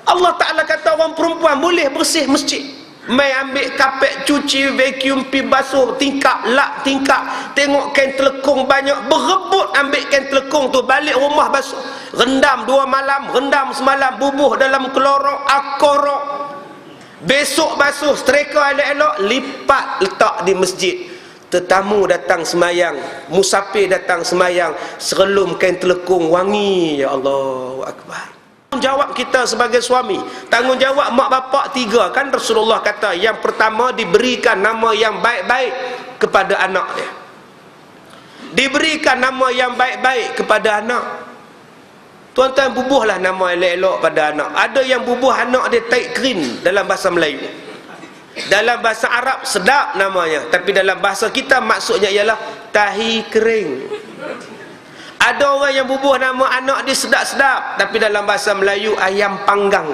Allah Ta'ala kata orang perempuan boleh bersih masjid. Mai ambil kapet cuci, vacuum, pi basuh, tingkap, lap tingkap. Tengok kain telekung banyak, berebut ambil kain telekung tu, balik rumah basuh. Rendam 2 malam, rendam semalam, bubuh dalam klorok, akorok. Besok basuh, setrika elok-elok, lipat letak di masjid. Tetamu datang semayang, musafir datang semayang, serelum kain telekung wangi. Ya Allahu Akbar. Tanggungjawab kita sebagai suami, tanggungjawab mak bapak 3. Kan Rasulullah kata yang pertama diberikan nama yang baik-baik kepada anak dia. Diberikan nama yang baik-baik kepada anak. Tuan-tuan, bubuhlah nama elok-elok pada anak. Ada yang bubuh anak dia tai krin dalam bahasa Melayu. Dalam bahasa Arab sedap namanya, tapi dalam bahasa kita maksudnya ialah tahi kering. Ada orang yang bubuh nama anak dia sedap-sedap, tapi dalam bahasa Melayu ayam panggang.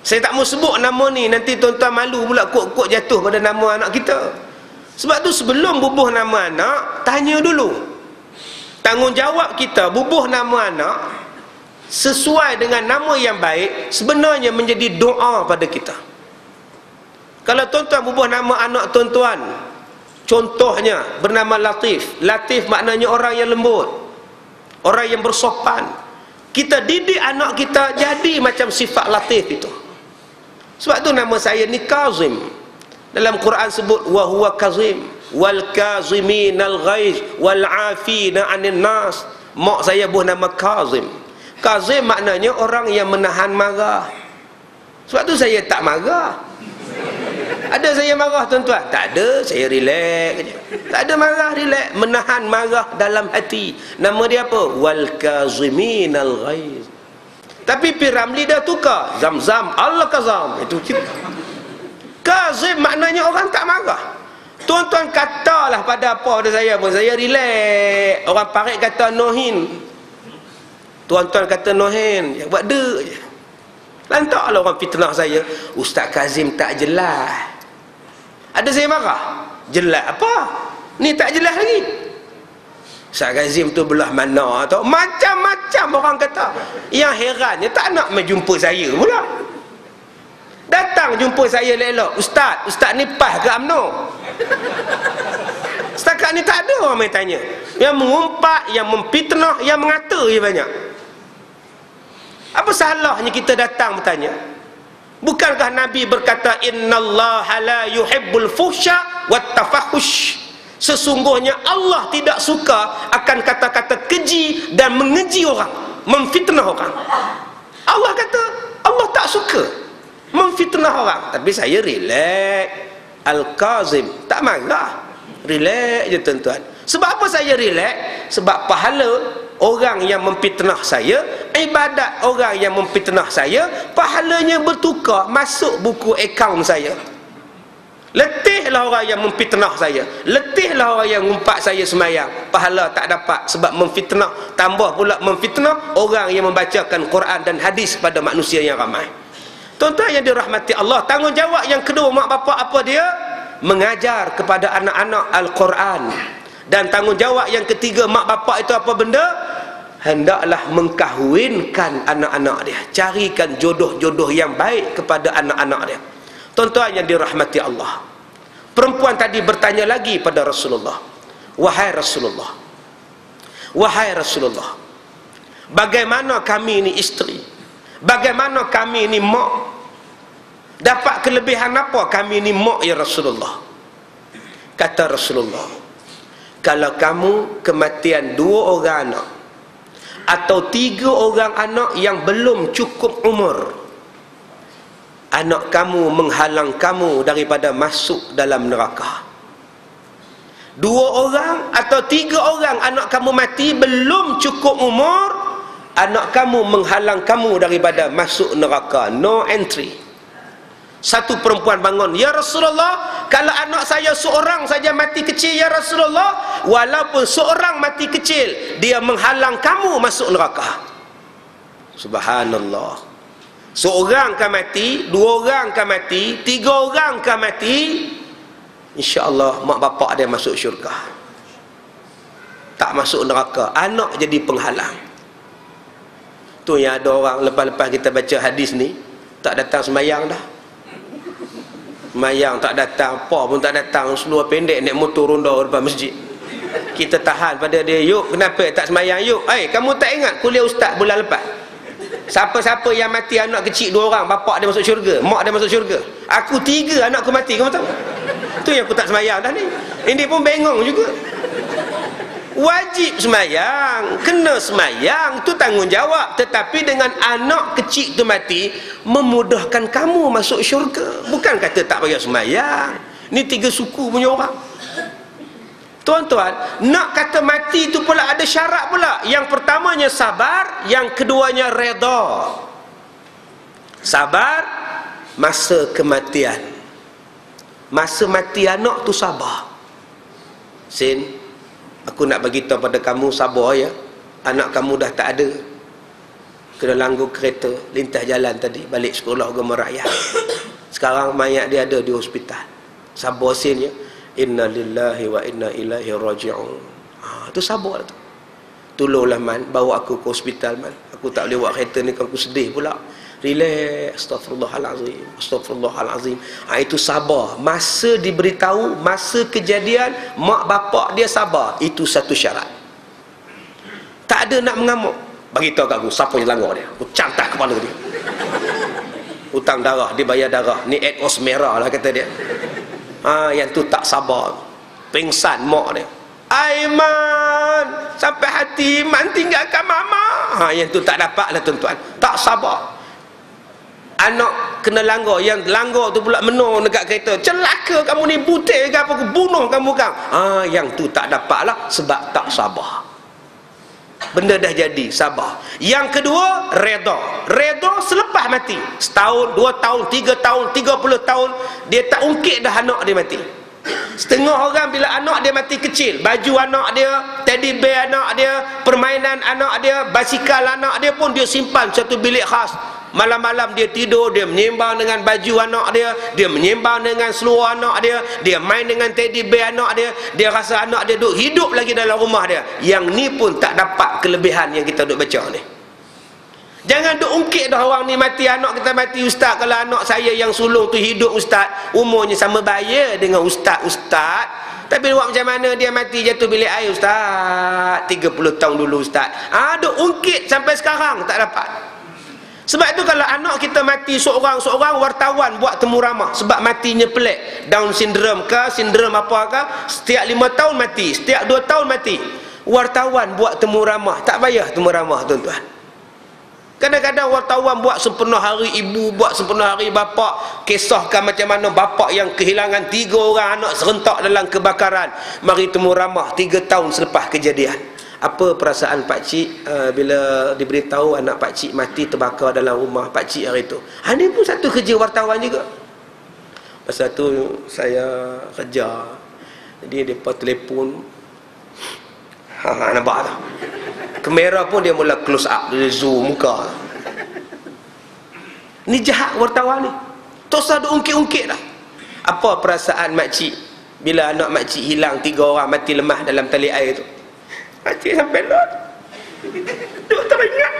Saya tak mau sebut nama ni, nanti tuan-tuan malu pula kok jatuh pada nama anak kita. Sebab tu sebelum bubuh nama anak, tanya dulu. Tanggungjawab kita bubuh nama anak sesuai dengan nama yang baik, sebenarnya menjadi doa pada kita. Kalau tuan-tuan bubuh nama anak tuan-tuan, contohnya bernama Latif. Latif maknanya orang yang lembut, orang yang bersopan. Kita didik anak kita jadi macam sifat Latif itu. Sebab tu nama saya ni Kazim. Dalam Quran sebut wa huwa kazim wal kaziminal ghaiz wal afina 'anil nas. Mak saya buah nama Kazim. Kazim maknanya orang yang menahan marah. Sebab tu saya tak marah. Ada saya marah tuan-tuan? Tak ada, saya relax je. Tak ada marah, relax. Menahan marah dalam hati. Nama dia apa? Wal kaziminal ghaiz. Tapi Piramli dah tukar. Zam-zam, Al-Kazam. Itu kita. Kazim maknanya orang tak marah. Tuan-tuan katalah pada apa pada saya pun, saya relax. Orang parik kata nohin. Tuan-tuan kata nohin. Ya, buat dek je. Lantaklah orang fitnah saya, Ustaz Kazim tak jelas. Ada saya marah? Jelas apa? Ni tak jelas lagi. Ustaz Kazim tu belah mana tu? Macam-macam orang kata. Yang herannya tak nak menjumpa saya pula. Datang jumpa saya elok. Ustaz ni PAS ke UMNO? Setakat ni tak ada orang main tanya. Yang mengumpat, yang memfitnah, yang mengata je banyak. Apa salahnya kita datang bertanya? Bukankah Nabi berkata, innallaha la yuhibbul fuhsya wat tafahush. Sesungguhnya Allah tidak suka akan kata-kata keji dan mengeji orang, memfitnah orang. Allah kata Allah tak suka memfitnah orang. Tapi saya relax, Al-Kazim, tak marah, relax je tuan-tuan. Sebab apa saya relax? Sebab pahala orang yang memfitnah saya, ibadat orang yang memfitnah saya, pahalanya bertukar masuk buku akaun saya. Letihlah orang yang memfitnah saya, letihlah orang yang ngumpat saya semayang, pahala tak dapat sebab memfitnah. Tambah pula memfitnah orang yang membacakan Quran dan hadis pada manusia yang ramai. Tuan-tuan yang dirahmati Allah, tanggungjawab yang kedua mak bapak apa dia? Mengajar kepada anak-anak Al-Quran. Dan tanggungjawab yang ketiga mak bapak itu apa benda? Hendaklah mengkahwinkan anak-anak dia, carikan jodoh-jodoh yang baik kepada anak-anak dia. Tuan-tuan yang dirahmati Allah, perempuan tadi bertanya lagi pada Rasulullah, wahai Rasulullah, wahai Rasulullah, bagaimana kami ni isteri, bagaimana kami ni mak, dapat kelebihan apa kami ni mak ya Rasulullah? Kata Rasulullah, kalau kamu kematian 2 orang anak atau 3 orang anak yang belum cukup umur, anak kamu menghalang kamu daripada masuk dalam neraka. 2 orang atau 3 orang anak kamu mati belum cukup umur, anak kamu menghalang kamu daripada masuk neraka, no entry. Satu perempuan bangun, ya Rasulullah, kalau anak saya seorang saja mati kecil ya Rasulullah, walaupun seorang mati kecil, dia menghalang kamu masuk neraka. Subhanallah. Seorang kan mati, 2 orang kan mati, 3 orang kan mati, insya-Allah mak bapak dia masuk syurga, tak masuk neraka, anak jadi penghalang. Tu yang ada orang lepas-lepas kita baca hadis ni tak datang semayang dah. Semayang tak datang, apa pun tak datang, seluar pendek naik motor ronda depan masjid. Kita tahan pada dia, yuk kenapa tak semayang yuk? Kamu tak ingat kuliah ustaz bulan lepas? Siapa-siapa yang mati anak kecil 2 orang, bapak dia masuk syurga, mak dia masuk syurga. Aku 3 anak aku mati, kamu tahu? Tu yang aku tak semayang dah ni. Ini pun bengong juga. Wajib semayang, kena semayang, tu tanggungjawab. Tetapi dengan anak kecil tu mati, memudahkan kamu masuk syurga. Bukan kata tak payah semayang. Ni 3 suku punya orang. Tuan-tuan, nak kata mati itu pula ada syarat pula. Yang pertamanya sabar, yang keduanya redha. Sabar masa kematian. Masa mati anak tu sabar. Sin, aku nak bagi tahu pada kamu, sabar ya. Anak kamu dah tak ada. Kena langgar kereta, lintas jalan tadi, balik sekolah agama rakyat. Sekarang mayat dia ada di hospital. Sabar sin ya. Inna lillahi wa inna ilaihi raji'un. Tu sabar tu. Tolonglah man, bawa aku ke hospital man. Aku tak boleh buat kereta ni, aku sedih pula. Relax, astagfirullahalazim, astagfirullahalazim. Itu sabar. Masa diberitahu, masa kejadian, mak bapak dia sabar. Itu satu syarat. Tak ada nak mengamuk. Bagi tahu kat aku, siapa yang langgar dia? Aku cantak kepala dia. Hutang darah, dia bayar darah. Ni Edos merah lah kata dia. Yang tu tak sabar, pingsan mak dia. Aiman, sampai hati Iman tinggalkan mama. Yang tu tak dapat lah tuan-tuan, tak sabar. Anak kena langgar, yang langgar tu pula menung dekat kereta, celaka kamu ni, butir ke apa, aku bunuh kamu kan. Yang tu tak dapat lah, sebab tak sabar. Benda dah jadi, sabar. Yang kedua, redha. Redha selepas mati. Setahun, 2 tahun, 3 tahun, 30 tahun, dia tak ungkit dah anak dia mati. Setengah orang bila anak dia mati kecil, baju anak dia, teddy bear anak dia, permainan anak dia, basikal anak dia pun dia simpan satu bilik khas. Malam-malam dia tidur, dia menyembang dengan baju anak dia, dia menyembang dengan seluar anak dia, dia main dengan teddy bear anak dia, dia rasa anak dia duk hidup lagi dalam rumah dia. Yang ni pun tak dapat kelebihan yang kita duk baca ni. Jangan duk ungkit dah orang ni mati, anak kita mati. Ustaz, kalau anak saya yang sulung tu hidup Ustaz, umurnya sama baya dengan Ustaz, tapi buat macam mana dia mati jatuh bilik air Ustaz, 30 tahun dulu Ustaz. Duk ungkit sampai sekarang tak dapat. Sebab itu kalau anak kita mati seorang-seorang, wartawan buat temu ramah. Sebab matinya pelik, Down syndrome ke, sindrom apakah, setiap 5 tahun mati, setiap 2 tahun mati. Wartawan buat temu ramah. Tak payah temu ramah tuan-tuan. Kadang-kadang wartawan buat sempena hari ibu, buat sempena hari bapa, kisahkan macam mana bapa yang kehilangan 3 orang anak serentak dalam kebakaran. Mari temu ramah 3 tahun selepas kejadian. Apa perasaan pakcik bila diberitahu anak pakcik mati terbakar dalam rumah pakcik hari itu? Ini pun satu kerja wartawan juga. Masa tu saya kerja, jadi mereka telefon, nampak tak? Kamera pun dia mula close up, dia zoom muka. Ni jahat wartawan ni. Tosah ada ungkit-ungkit dah. Apa perasaan makcik bila anak makcik hilang 3 orang mati lemah dalam tali air tu? Makcik sampai lot. Duk teringat.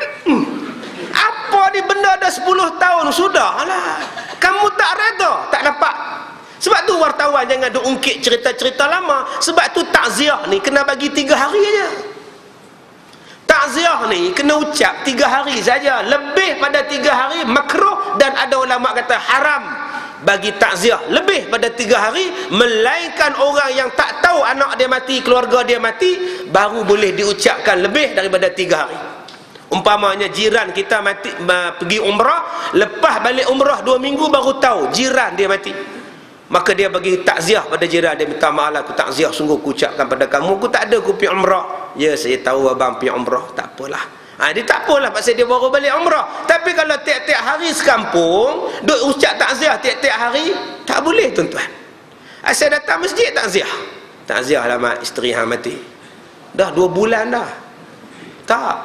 Apa ni benda dah 10 tahun sudah lah. Kamu tak reda, tak dapat. Sebab tu wartawan jangan duk ungkit cerita-cerita lama. Sebab tu takziah ni kena bagi 3 hari aja. Takziah ni kena ucap 3 hari saja. Lebih pada 3 hari makruh, dan ada ulama kata haram bagi takziah lebih pada 3 hari, melainkan orang yang tak tahu anak dia mati, keluarga dia mati, baru boleh diucapkan lebih daripada 3 hari. Umpamanya jiran kita mati, pergi umrah, lepas balik umrah 2 minggu baru tahu jiran dia mati, maka dia bagi takziah pada jiran dia, minta maaf aku takziah sungguh aku ucapkan pada kamu, aku tak ada aku pergi umrah. Ya, saya tahu abang pergi umrah, tak apalah. Dia tak apalah pasal dia baru balik umrah. Tapi kalau tiap-tiap hari sekampung duk ucap takziah tiap-tiap hari, tak boleh tuan-tuan. Asal datang masjid takziah lah mak isteri hang mati, dah 2 bulan dah. Tak,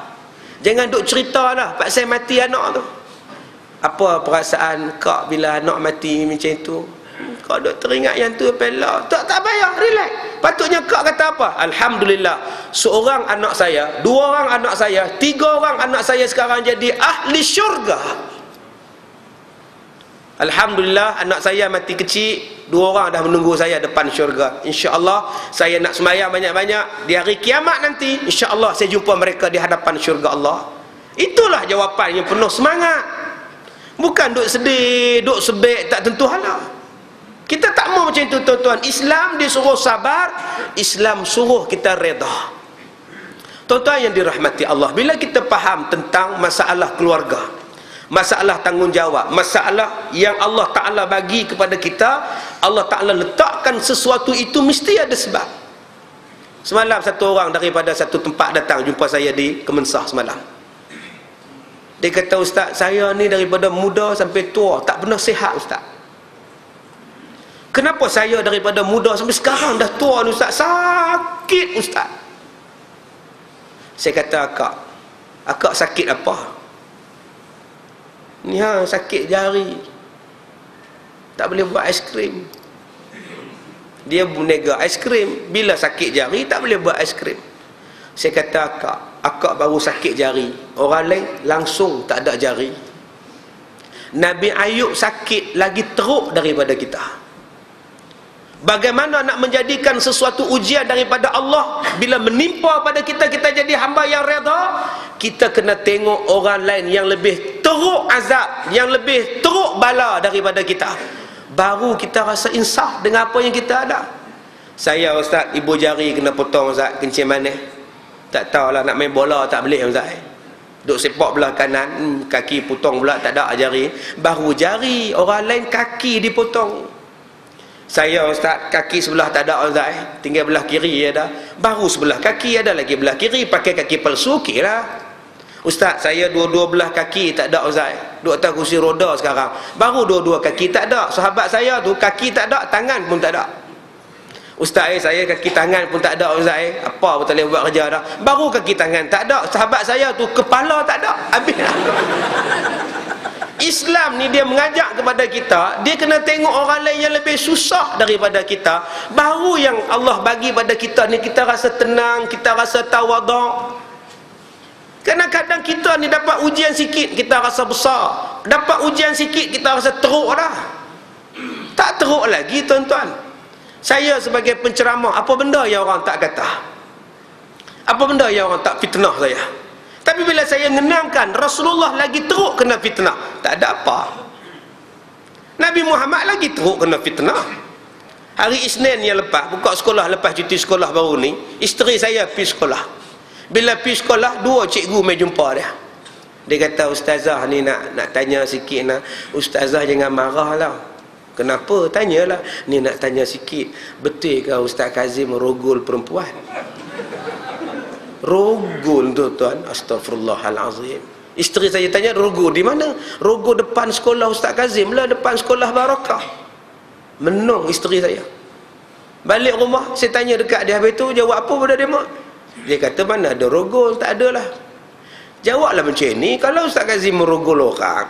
jangan duk cerita dah pasal mati anak tu. Apa perasaan kak bila anak mati macam itu? Kau duk teringat yang tu pelak. Tak payah, relax. Patutnya kak kata apa? Alhamdulillah, seorang anak saya, 2 orang anak saya, 3 orang anak saya sekarang jadi ahli syurga. Alhamdulillah, anak saya mati kecil, 2 orang dah menunggu saya depan syurga. InsyaAllah saya nak sembahyang banyak-banyak. Di hari kiamat nanti, InsyaAllah saya jumpa mereka di hadapan syurga Allah. Itulah jawapan yang penuh semangat. Bukan duk sedih, duk sebek, tak tentu hala. Kita tak mau macam itu tuan-tuan. Islam disuruh sabar, Islam suruh kita reda. Tuan-tuan yang dirahmati Allah, bila kita faham tentang masalah keluarga, masalah tanggungjawab, masalah yang Allah Ta'ala bagi kepada kita, Allah Ta'ala letakkan sesuatu itu mesti ada sebab. Semalam satu orang daripada satu tempat datang jumpa saya di Kemensah semalam. Dia kata, Ustaz, saya ni daripada muda sampai tua tak pernah sihat Ustaz. Kenapa saya daripada muda sampai sekarang dah tua ni Ustaz? Sakit Ustaz. Saya kata, akak sakit apa? Ni sakit jari, tak boleh buat aiskrim. Dia berniaga aiskrim, bila sakit jari tak boleh buat aiskrim. Saya kata, akak baru sakit jari, orang lain langsung tak ada jari. Nabi Ayub sakit lagi teruk daripada kita. Bagaimana nak menjadikan sesuatu ujian daripada Allah, bila menimpa pada kita, kita jadi hamba yang reda. Kita kena tengok orang lain yang lebih teruk azab, yang lebih teruk bala daripada kita, baru kita rasa insaf dengan apa yang kita ada. Saya Ustaz, ibu jari kena potong Ustaz, kencing manis. Tak tahulah nak main bola tak boleh Ustaz. Duk sepak belah kanan, kaki potong pula, tak ada jari. Baru jari, orang lain kaki dipotong. Saya Ustaz, kaki sebelah tak ada Ustaz, tinggal belah kiri ada. Baru sebelah kaki, ada lagi belah kiri, pakai kaki palsu, okey lah. Ustaz, saya dua-dua belah kaki tak ada Ustaz, duduk atas kursi roda sekarang. Baru dua-dua kaki tak ada. Sahabat saya tu kaki tak ada, tangan pun tak ada. Ustaz, saya kaki tangan pun tak ada Ustaz, apa pun tak boleh buat kerja dah. Baru kaki tangan tak ada. Sahabat saya tu kepala tak ada, habis lah. Islam ni dia mengajak kepada kita, dia kena tengok orang lain yang lebih susah daripada kita, baru yang Allah bagi pada kita ni kita rasa tenang, kita rasa tawaduk. Kadang-kadang kita ni dapat ujian sikit kita rasa besar, dapat ujian sikit kita rasa teruk dah. Tak teruk lagi tuan-tuan. Saya sebagai penceramah, apa benda yang orang tak kata? Apa benda yang orang tak fitnah saya? Tapi bila saya mengenangkan Rasulullah lagi teruk kena fitnah, tak ada apa. Nabi Muhammad lagi teruk kena fitnah. Hari Isnin yang lepas, buka sekolah lepas cuti sekolah baru ni, isteri saya pergi sekolah. Bila pergi sekolah, 2 cikgu mai jumpa dia. Dia kata, ustazah ni nak tanya sikit nak. Ustazah jangan marah lah. Kenapa? Tanyalah. Ni nak tanya sikit, betul ke Ustaz Kazim rogol perempuan? Rogol tuan-tuan, astagfirullahalazim. Isteri saya tanya, rogol di mana? Rogol depan sekolah Ustaz Kazim lah, depan sekolah Barakah. Menung isteri saya. Balik rumah, saya tanya dekat dia, habis tu jawab apa pada dia mak? Dia kata, mana ada rogol? Tak ada lah. Jawablah macam ni, kalau Ustaz Kazim merogol orang,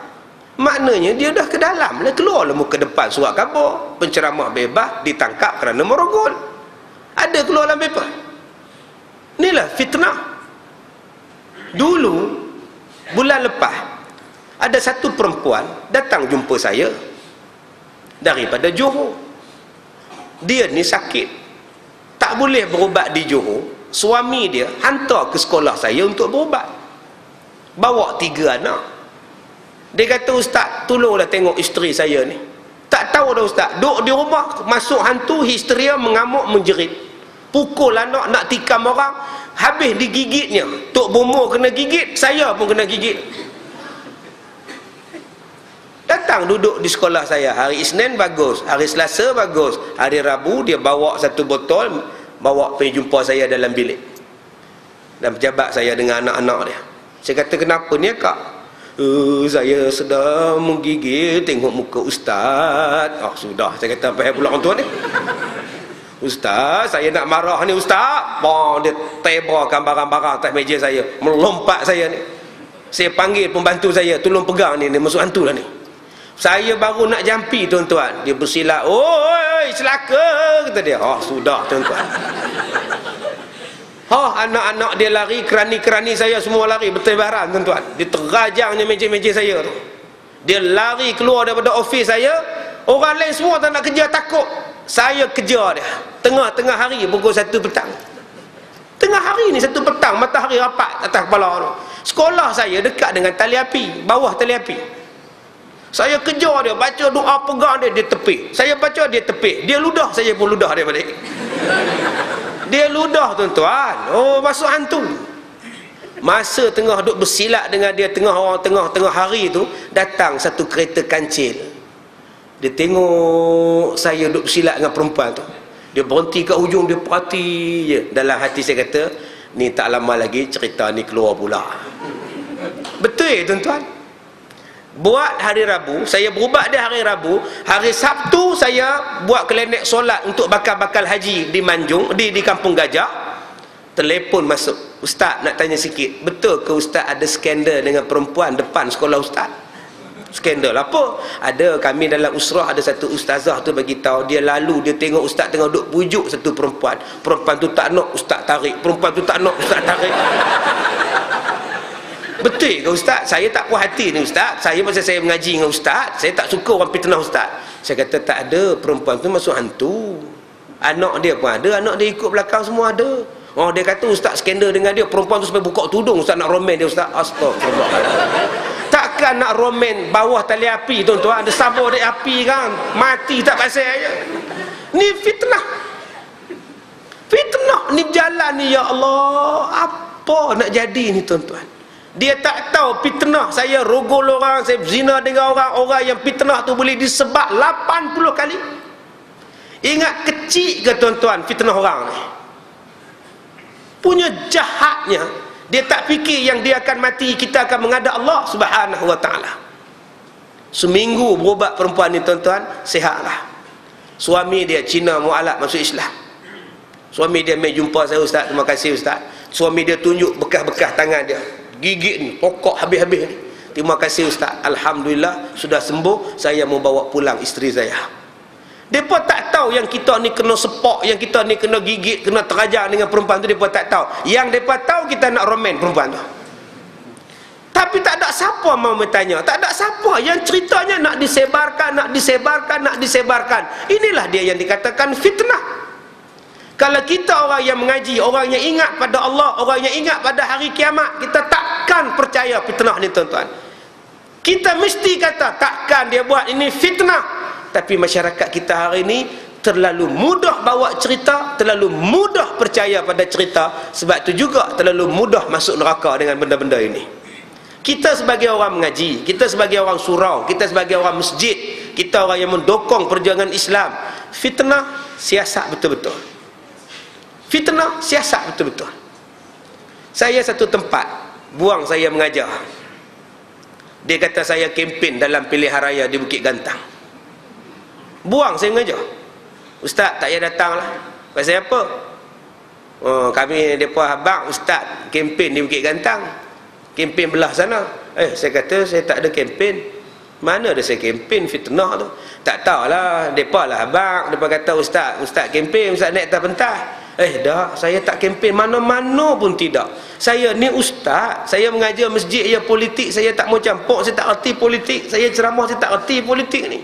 maknanya dia dah ke dalam lah, keluarlah muka depan surat khabar, penceramah bebas ditangkap kerana merogol. Ada keluar dalam paper. Inilah fitnah. Dulu bulan lepas ada satu perempuan datang jumpa saya daripada Johor. Dia ni sakit, tak boleh berubat di Johor. Suami dia hantar ke sekolah saya untuk berubat, bawa 3 anak. Dia kata, ustaz tolonglah tengok isteri saya ni. Tak tahu dah ustaz, duduk di rumah masuk hantu, histeria, mengamuk, menjerit, pukul anak, nak tikam orang, habis digigitnya. Tok Bomo kena gigit, saya pun kena gigit. Datang duduk di sekolah saya. Hari Isnin bagus, hari Selasa bagus, hari Rabu dia bawa 1 botol, bawa pergi jumpa saya dalam bilik, dan pejabat saya dengan anak-anak dia. Saya kata, kenapa ni kak? Saya sedang menggigil tengok muka ustaz. Sudah, saya kata, apa pula orang tua ni? Ustaz, saya nak marah ni ustaz. Dia tebarkan barang-barang atas meja saya, melompat saya ni. Saya panggil pembantu saya, tolong pegang ni, masuk hantu lah ni. Saya baru nak jampi tuan-tuan, dia bersilat, oi celaka, kata dia. Sudah tuan-tuan. Anak-anak dia lari, kerani-kerani saya semua lari bertebaran tuan-tuan. Dia terajangnya meja-meja saya tu. Dia lari keluar daripada ofis saya. Orang lain semua tak nak kerja, takut. Saya kejar dia tengah-tengah hari, pukul 1 petang. Tengah hari ni 1 petang, matahari rapat atas kepala tu. Sekolah saya dekat dengan tali api, bawah tali api. Saya kejar dia, baca doa, pegang dia, dia tepik. Saya baca, dia tepik. Dia ludah, saya pun ludah dia balik. Dia ludah tuan-tuan. Masuk hantu. Masa tengah duk bersilat dengan dia, tengah hari tu, datang satu kereta kancil. Dia tengok saya duk bersilat dengan perempuan tu. Dia berhenti kat hujung, dia perhati je. Dalam hati saya kata, ni tak lama lagi cerita ni keluar pula. Betul tuan-tuan. Buat hari Rabu, saya berubat dia hari Rabu. Hari Sabtu saya buat klinik solat untuk bakal-bakal haji di Manjung, di Kampung Gajah. Telefon masuk, ustaz nak tanya sikit, betul ke ustaz ada skandal dengan perempuan depan sekolah ustaz? Skandal apa? Ada, kami dalam usrah ada satu ustazah tu bagi tahu, dia lalu dia tengok ustaz tengah duk pujuk satu perempuan. Perempuan tu tak nak, ustaz tarik. Perempuan tu tak nak, ustaz tarik. Betul ke ustaz? Saya tak puas hati ni ustaz. Saya masa saya mengaji dengan ustaz, saya tak suka orang fitnah ustaz. Saya kata tak ada, perempuan tu masuk hantu. Anak dia pun ada, anak dia ikut belakang semua ada. Dia kata ustaz skandal dengan dia, perempuan tu sampai buka tudung, ustaz nak romen dia ustaz. Astagfirullahaladzim. Takkan nak romen bawah tali api tuan-tuan, ada sabur di api kan, mati tak pasal aja. Ni fitnah. Fitnah ni berjalan ni, ya Allah. Apa nak jadi ni tuan-tuan? Dia tak tahu fitnah saya rogol orang, saya berzina dengan orang yang fitnah tu boleh disebar 80 kali. Ingat kecil ke tuan-tuan fitnah orang ni? Punya jahatnya, dia tak fikir yang dia akan mati, kita akan menghadap Allah Subhanahu wa ta'ala. Seminggu berubat perempuan ni tuan-tuan, sihatlah. Suami dia Cina mu'alaf masuk Islam. Suami dia mai jumpa saya, ustaz terima kasih ustaz. Suami dia tunjuk bekas-bekas tangan dia, gigit ni, pokok habis-habis ni. terima kasih Ustaz, alhamdulillah sudah sembuh, saya mau bawa pulang isteri saya. Mereka tak tahu yang kita ni kena sepak, yang kita ni kena gigit, kena terajar dengan perempuan tu. Mereka tak tahu. Yang mereka tahu kita nak roman perempuan tu. Tapi tak ada siapa mau bertanya, tak ada siapa yang ceritanya nak disebarkan. Inilah dia yang dikatakan fitnah. Kalau kita orang yang mengaji, orang yang ingat pada Allah, orang yang ingat pada hari kiamat, kita takkan percaya fitnah ni tuan-tuan. Kita mesti kata takkan dia buat ini fitnah. Tapi masyarakat kita hari ini terlalu mudah bawa cerita, terlalu mudah percaya pada cerita. Sebab itu juga terlalu mudah masuk neraka dengan benda-benda ini. Kita sebagai orang mengaji, kita sebagai orang surau, kita sebagai orang masjid, kita orang yang mendokong perjuangan Islam, fitnah siasat betul-betul. Fitnah siasat betul-betul. Saya satu tempat, buang saya mengajar. Dia kata saya kempen dalam pilihan raya di Bukit Gantang. Buang saya mengajar. Ustaz tak payah datang lah. Pasal apa? Oh, kami mereka abang ustaz kempen di Bukit Gantang, kempen belah sana. Saya kata saya tak ada kempen. Mana ada saya kempen fitnah tu? Tak tahulah, mereka lah abang. Mereka kata ustaz kempen, ustaz naik atas pentas. Dah, saya tak kempen mana-mana pun tidak. Saya ni ustaz, saya mengajar masjid ya, politik saya tak mau campur, saya tak erti politik. Saya ceramah saya tak erti politik ni.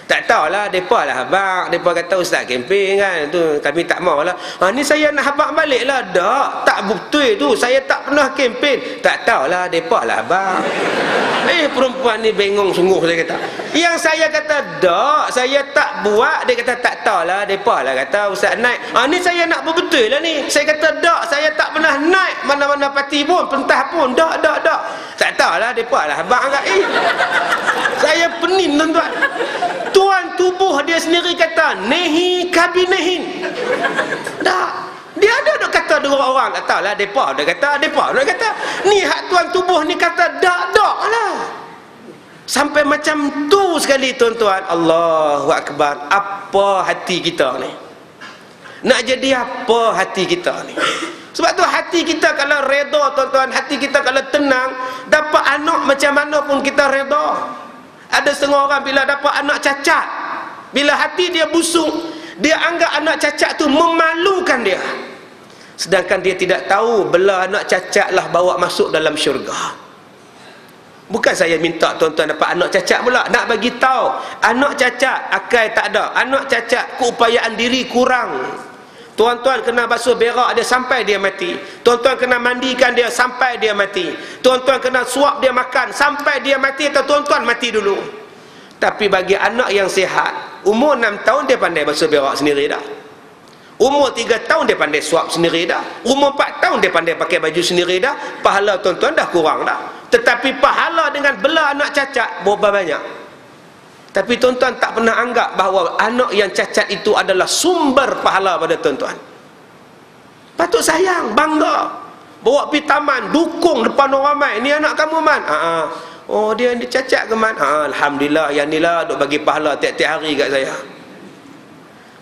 Tak tahulah, mereka lah abang. Mereka kata ustaz kempen kan, tu kami tak maulah. Ni saya nak abang balik lah. Tak betul tu, saya tak pernah kempen. Tak tahulah, mereka lah abang. Perempuan ni bengong sungguh, saya kata. Yang saya kata saya tak buat. Dia kata tak tahulah, mereka lah kata ustaz naik. Ni saya nak berbetul lah ni. Saya kata saya tak pernah naik mana-mana parti pun, pentas pun. Tak tahulah, mereka lah abang kat. Saya pening tuan-tuan. Tuan tubuh dia sendiri kata nehi kabinehin. Dia ada kata dua orang, tak tahulah depa dia kata ni hak tuan tubuh ni kata dak lah. Sampai macam tu sekali tuan-tuan. Allahu akbar. Apa hati kita ni? Nak jadi apa hati kita ni? Sebab tu hati kita kalau reda tuan-tuan, hati kita kalau tenang, dapat anak macam mana pun kita reda. Ada setengah orang bila dapat anak cacat, bila hati dia busuk, dia anggap anak cacat tu memalukan dia. Sedangkan dia tidak tahu belah anak cacat lah bawa masuk dalam syurga. Bukan saya minta tuan-tuan dapat anak cacat pula. Nak bagi tahu, anak cacat akal tak ada, anak cacat keupayaan diri kurang. Tuan-tuan kena basuh berak dia sampai dia mati. Tuan-tuan kena mandikan dia sampai dia mati. Tuan-tuan kena suap dia makan sampai dia mati, atau tuan-tuan mati dulu. Tapi bagi anak yang sihat, umur 6 tahun dia pandai basuh berak sendiri dah. Umur 3 tahun dia pandai suap sendiri dah. Umur 4 tahun dia pandai pakai baju sendiri dah. Pahala tuan-tuan dah kurang dah. Tetapi pahala dengan bela anak cacat berapa banyak? Tapi tuan-tuan tak pernah anggap bahawa anak yang cacat itu adalah sumber pahala pada tuan-tuan. Patut sayang, bangga. Bawa pergi taman, dukung depan orang ramai. Ni anak kamu man? Oh dia cacat ke man? Alhamdulillah, yang ni lah duk bagi pahala tiap-tiap hari kat saya.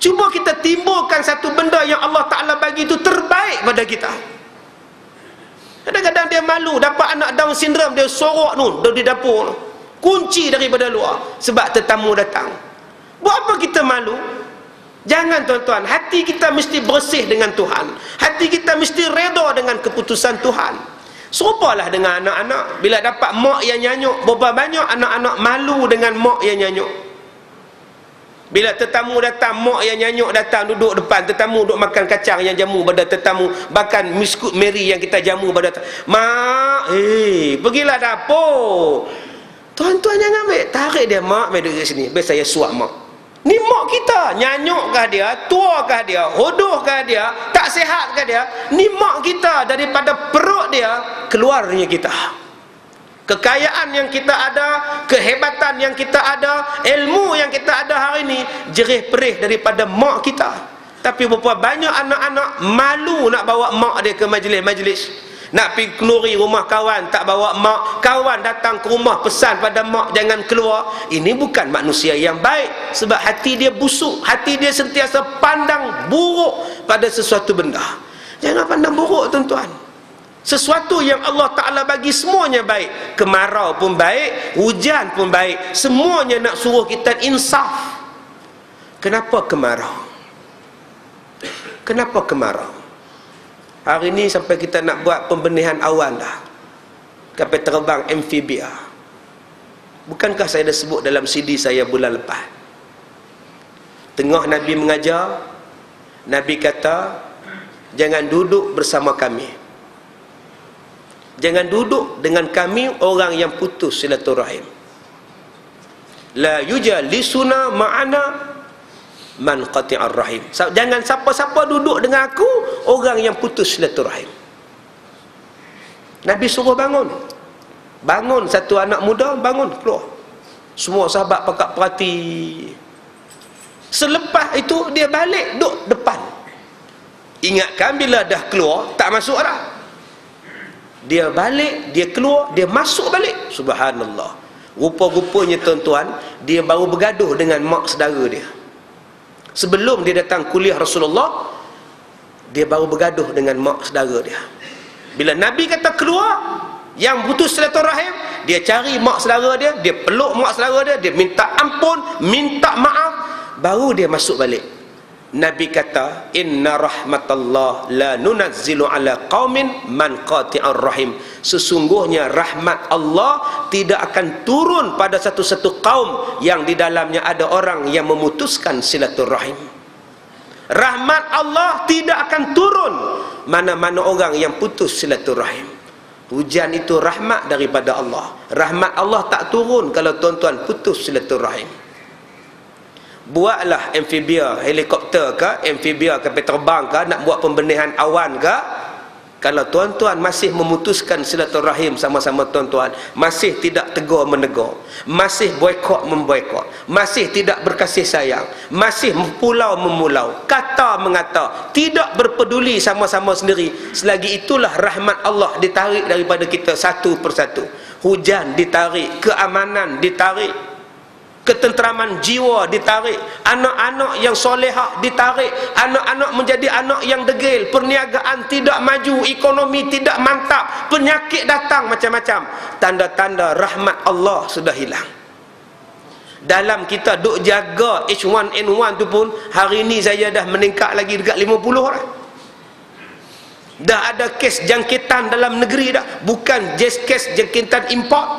Cuba kita timbulkan satu benda yang Allah Ta'ala bagi itu terbaik pada kita. Kadang-kadang dia malu dapat anak Down syndrome, dia sorok tu di dapur tu, kunci daripada luar sebab tetamu datang. Buat apa kita malu? Jangan tuan-tuan. Hati kita mesti bersih dengan Tuhan. Hati kita mesti reda dengan keputusan Tuhan. Serupalah dengan anak-anak. Bila dapat mak yang nyanyuk, berapa banyak anak-anak malu dengan mak yang nyanyuk. Bila tetamu datang, mak yang nyanyuk datang duduk depan, tetamu duduk makan kacang yang jamu pada tetamu, bahkan biskut Mary yang kita jamu pada mak, pergilah dapur. Tuan-tuan jangan ambil, tarik dia, mak mai duduk sini, biar saya suap mak. Ni mak kita, nyanyukkah dia, tuakah dia, hodohkah dia, tak sihatkah dia? Ni mak kita, daripada perut dia keluarnya kita. Kekayaan yang kita ada, kehebatan yang kita ada, ilmu yang kita ada hari ini jerih perih daripada mak kita. Tapi berapa banyak anak-anak malu nak bawa mak dia ke majlis-majlis, nak pergi kenduri rumah kawan, tak bawa mak. Kawan datang ke rumah pesan pada mak jangan keluar. Ini bukan manusia yang baik, sebab hati dia busuk, hati dia sentiasa pandang buruk pada sesuatu benda. Jangan pandang buruk tuan-tuan. Sesuatu yang Allah Ta'ala bagi semuanya baik. Kemarau pun baik, hujan pun baik. Semuanya nak suruh kita insaf. Kenapa kemarau? Kenapa kemarau? Hari ni sampai kita nak buat pembenihan awan dah. Kapal terbang amfibia. Bukankah saya dah sebut dalam CD saya bulan lepas? Tengah Nabi mengajar, Nabi kata, jangan duduk bersama kami. Jangan duduk dengan kami orang yang putus silaturahim. La yujalisuna ma'ana man qati'ar rahim. Jangan siapa-siapa duduk dengan aku orang yang putus silaturahim. Nabi suruh bangun. Bangun satu anak muda, bangun keluar. Semua sahabat pakat perhati. Selepas itu dia balik duduk depan. Ingatkan bila dah keluar tak masuk dah. Dia balik, dia keluar, dia masuk balik. Subhanallah. Rupa-rupanya tuan-tuan, dia baru bergaduh dengan mak saudara dia. Sebelum dia datang kuliah Rasulullah, dia baru bergaduh dengan mak saudara dia. Bila Nabi kata keluar, yang putus silaturahim, dia cari mak saudara dia, dia peluk mak saudara dia, dia minta ampun, minta maaf, baru dia masuk balik. Nabi kata, inna rahmatallah la nunazzilu ala qaumin man qati'ar rahim. Sesungguhnya rahmat Allah tidak akan turun pada satu-satu kaum yang di dalamnya ada orang yang memutuskan silaturahim. Rahmat Allah tidak akan turun mana-mana orang yang putus silaturahim. Hujan itu rahmat daripada Allah. Rahmat Allah tak turun kalau tuan-tuan putus silaturahim. Buatlah amfibia, helikopter ke, amfibia kapal terbang ke, nak buat pembenihan awan ke, kalau tuan-tuan masih memutuskan silaturahim sama-sama tuan-tuan, masih tidak tegur menegur, masih boikot memboikot, masih tidak berkasih sayang, masih pulau memulau, kata mengata, tidak berpeduli sama-sama sendiri, selagi itulah rahmat Allah ditarik daripada kita satu persatu. Hujan ditarik, keamanan ditarik, ketenteraman jiwa ditarik, anak-anak yang solehah ditarik, anak-anak menjadi anak yang degil, perniagaan tidak maju, ekonomi tidak mantap, penyakit datang macam-macam. Tanda-tanda rahmat Allah sudah hilang. Dalam kita duk jaga H1N1 tu pun, hari ni saya dah meningkat lagi dekat 50 dah. Dah ada kes jangkitan dalam negeri dah, bukan kes jangkitan import.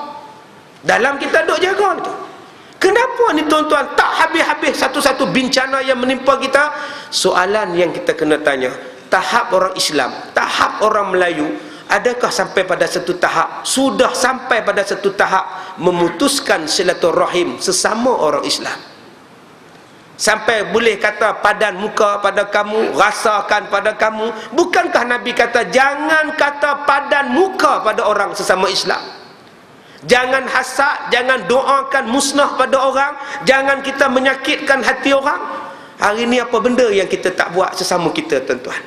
Dalam kita duk jaga tu. Kenapa ni tuan-tuan tak habis-habis satu-satu bencana yang menimpa kita? Soalan yang kita kena tanya, tahap orang Islam, tahap orang Melayu, adakah sampai pada satu tahap, sudah sampai pada satu tahap memutuskan silaturahim sesama orang Islam? Sampai boleh kata padan muka pada kamu, rasakan pada kamu. Bukankah Nabi kata jangan kata padan muka pada orang sesama Islam? Jangan hasad, jangan doakan musnah pada orang, jangan kita menyakitkan hati orang. Hari ni apa benda yang kita tak buat sesama kita tuan-tuan?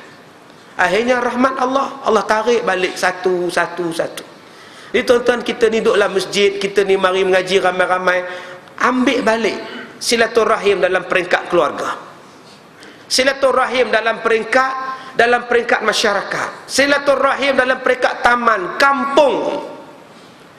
Akhirnya rahmat Allah, Allah tarik balik satu-satu. Jadi tuan-tuan, kita ni duduk dalam masjid, kita ni mari mengaji ramai-ramai, ambil balik silaturahim dalam peringkat keluarga, silaturahim dalam peringkat masyarakat, silaturahim dalam peringkat taman, kampung.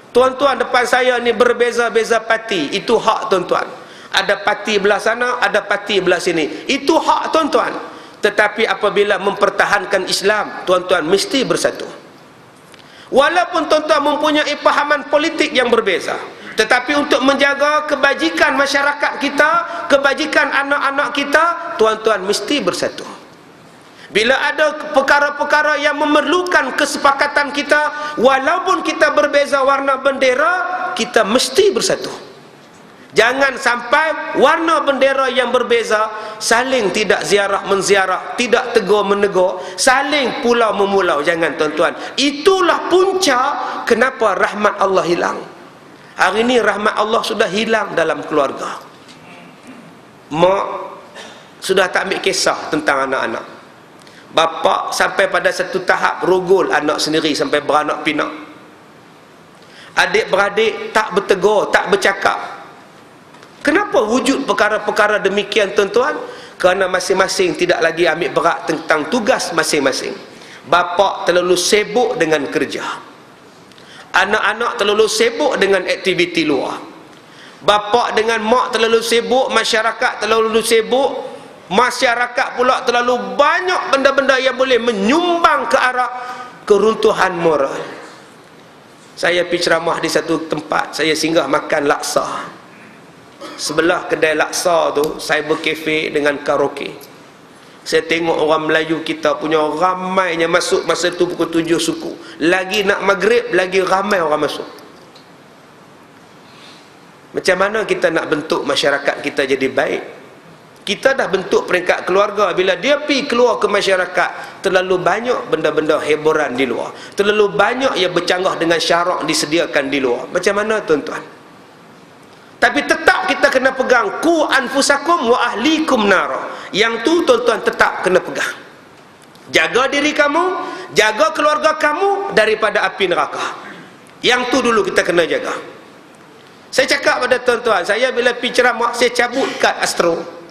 Tuan-tuan, depan saya ni berbeza-beza parti, itu hak tuan-tuan. Ada parti belah sana, ada parti belah sini, itu hak tuan-tuan. Tetapi apabila mempertahankan Islam, tuan-tuan mesti bersatu. Walaupun tuan-tuan mempunyai pahaman politik yang berbeza, tetapi untuk menjaga kebajikan masyarakat kita, kebajikan anak-anak kita, tuan-tuan mesti bersatu. Bila ada perkara-perkara yang memerlukan kesepakatan kita, walaupun kita berbeza warna bendera, kita mesti bersatu. Jangan sampai warna bendera yang berbeza saling tidak ziarah menziarah, tidak tegur menegur, saling pulau memulau. Jangan tuan-tuan. Itulah punca kenapa rahmat Allah hilang. Hari ini rahmat Allah sudah hilang dalam keluarga. Mak sudah tak ambil kisah tentang anak-anak. Bapa sampai pada satu tahap rogol anak sendiri sampai beranak pinak. Adik-beradik tak bertegur, tak bercakap. Kenapa wujud perkara-perkara demikian tuan-tuan? Kerana masing-masing tidak lagi ambil berat tentang tugas masing-masing. Bapa terlalu sibuk dengan kerja, anak-anak terlalu sibuk dengan aktiviti luar. Bapa dengan mak terlalu sibuk, masyarakat terlalu sibuk. Masyarakat pula terlalu banyak benda-benda yang boleh menyumbang ke arah keruntuhan moral. Saya pergi ceramah di satu tempat, saya singgah makan laksa. Sebelah kedai laksa tu saya berkafe dengan karaoke. Saya tengok orang Melayu kita punya ramainya masuk masa tu pukul 7 suku. Lagi nak maghrib, lagi ramai orang masuk. Macam mana kita nak bentuk masyarakat kita jadi baik? Kita dah bentuk peringkat keluarga. Bila dia pergi keluar ke masyarakat, terlalu banyak benda-benda hiburan di luar, terlalu banyak yang bercanggah dengan syarak disediakan di luar. Macam mana tuan-tuan? Tapi tetap kita kena pegang ku anfusakum wa ahlikum nara. Yang tu tuan-tuan tetap kena pegang. Jaga diri kamu, jaga keluarga kamu daripada api neraka. Yang tu dulu kita kena jaga. Saya cakap pada tuan-tuan, saya bila pergi ceramah, saya cabut kad astro.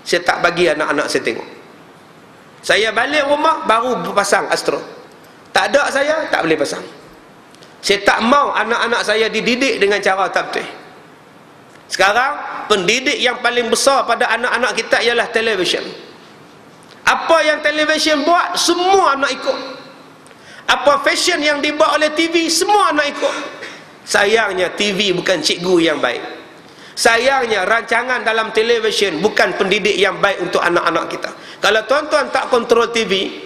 Saya tak bagi anak-anak saya tengok. Saya balik rumah baru pasang astro. Tak ada saya tak boleh pasang. Saya tak mau anak-anak saya dididik dengan cara tak betul. Sekarang pendidik yang paling besar pada anak-anak kita ialah televisyen. Apa yang televisyen buat, semua anak ikut. Apa fashion yang dibuat oleh TV, semua anak ikut. Sayangnya TV bukan cikgu yang baik. Sayangnya rancangan dalam televisyen bukan pendidik yang baik untuk anak-anak kita. Kalau tuan-tuan tak kontrol TV,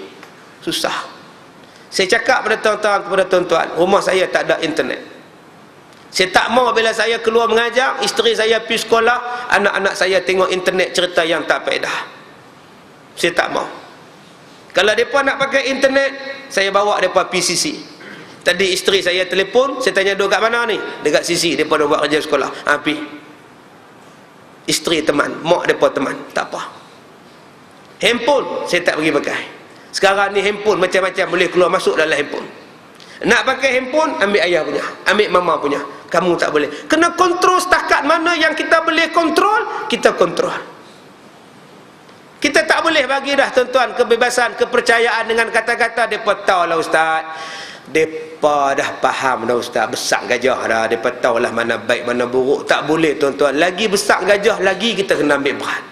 susah. Saya cakap kepada tuan-tuan, rumah saya tak ada internet. Saya tak mau bila saya keluar mengajar, isteri saya pergi sekolah, anak-anak saya tengok internet cerita yang tak faedah. Saya tak mau. Kalau mereka nak pakai internet, saya bawa mereka PCC. Tadi isteri saya telefon, saya tanya duduk kat mana ni? Dekat CC, mereka dah buat kerja sekolah. Pergi. Isteri teman, mak mereka teman, tak apa. Handphone, saya tak pergi pakai. Sekarang ni handphone macam-macam boleh keluar masuk dalam handphone. Nak pakai handphone, ambil ayah punya, ambil mama punya. Kamu tak boleh. Kena kontrol setakat mana yang kita boleh kontrol, kita kontrol. Kita tak boleh bagi dah tuan-tuan kebebasan, kepercayaan dengan kata-kata mereka tahu lah ustaz. Mereka dah faham dah ustaz, besar gajah dah, mereka tahulah mana baik mana buruk. Tak boleh tuan-tuan, lagi besar gajah lagi kita kena ambil berat.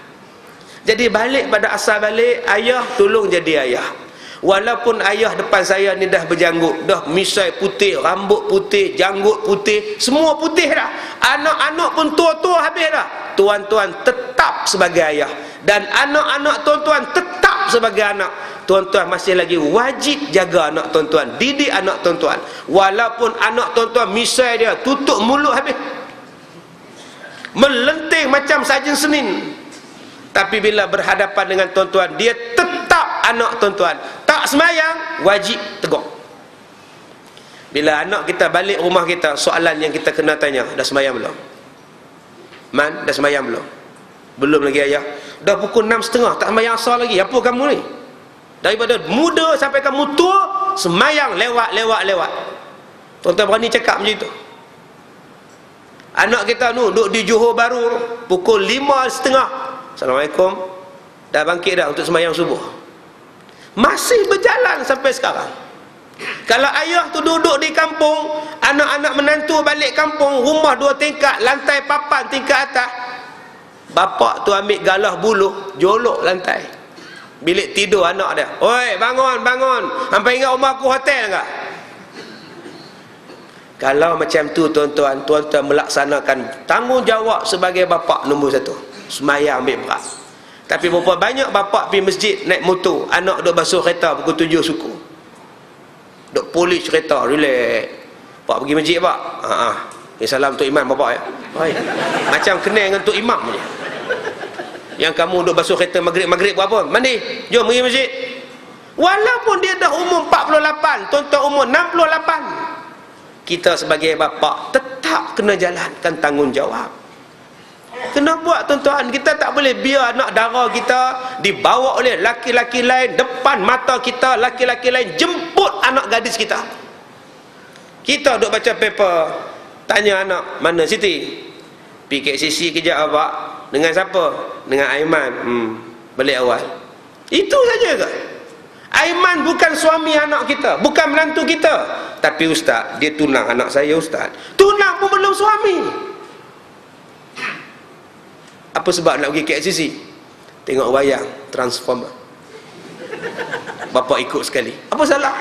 Jadi balik pada asal balik, ayah tolong jadi ayah. Walaupun ayah depan saya ni dah berjanggut, dah misai putih, rambut putih, janggut putih, semua putih dah. Anak-anak pun tua-tua habis dah. Tuan-tuan tetap sebagai ayah, dan anak-anak tuan-tuan tetap sebagai anak. Tuan-tuan masih lagi wajib jaga anak tuan-tuan, didik anak tuan-tuan. Walaupun anak tuan-tuan misai dia, tutup mulut habis, melenting macam Sarjan Senin, tapi bila berhadapan dengan tuan-tuan, dia tetap anak tuan-tuan. Tak semayang, wajib tegur. Bila anak kita balik rumah kita, soalan yang kita kena tanya, dah semayang belum? Man, dah semayang belum? Belum lagi ayah. Dah pukul 6.30, tak semayang asar lagi. Apa kamu ni? Daripada muda sampai kamu tua, semayang lewat. Tuan-tuan berani cakap macam itu? Anak kita nu duduk di Johor Bahru, pukul 5.30, Assalamualaikum, dah bangkit dah untuk sembahyang subuh. Masih berjalan sampai sekarang. Kalau ayah tu duduk di kampung, anak-anak menantu balik kampung, rumah 2 tingkat, lantai papan tingkat atas, bapak tu ambil galah buluh, jolok lantai bilik tidur anak dia. Oi, bangun. Hampa ingat rumah aku hotel enggak? Kalau macam tu tuan-tuan melaksanakan tanggungjawab sebagai bapa nombor 1, semayang ambil berat. Tapi berapa banyak bapa pergi masjid naik motor, anak duk basuh kereta pukul 7 suku, duk polish kereta, relax. Pak pergi masjid pak? Salam untuk imam bapak ya. Macam kenal dengan untuk imam je. Yang kamu duk basuh kereta maghrib buat apa? Mandi, jom pergi masjid. Walaupun dia dah umur 48, tuan-tuan umur 68, kita sebagai bapa tetap kena jalankan tanggungjawab. Kena buat tuan-tuan. Kita tak boleh biar anak dara kita dibawa oleh laki-laki lain, depan mata kita laki-laki lain jemput anak gadis kita. Kita duk baca paper, tanya anak, mana Siti? Pergi KCC kejap abak. Dengan siapa? Dengan Aiman. Balik awal. Itu saja ke? Aiman bukan suami anak kita, bukan menantu kita. Tapi ustaz, dia tunang anak saya ustaz. Tunang pun belum suami. Apa sebab nak pergi KLCC? Tengok wayang Transformer. Bapak ikut sekali. Apa salah?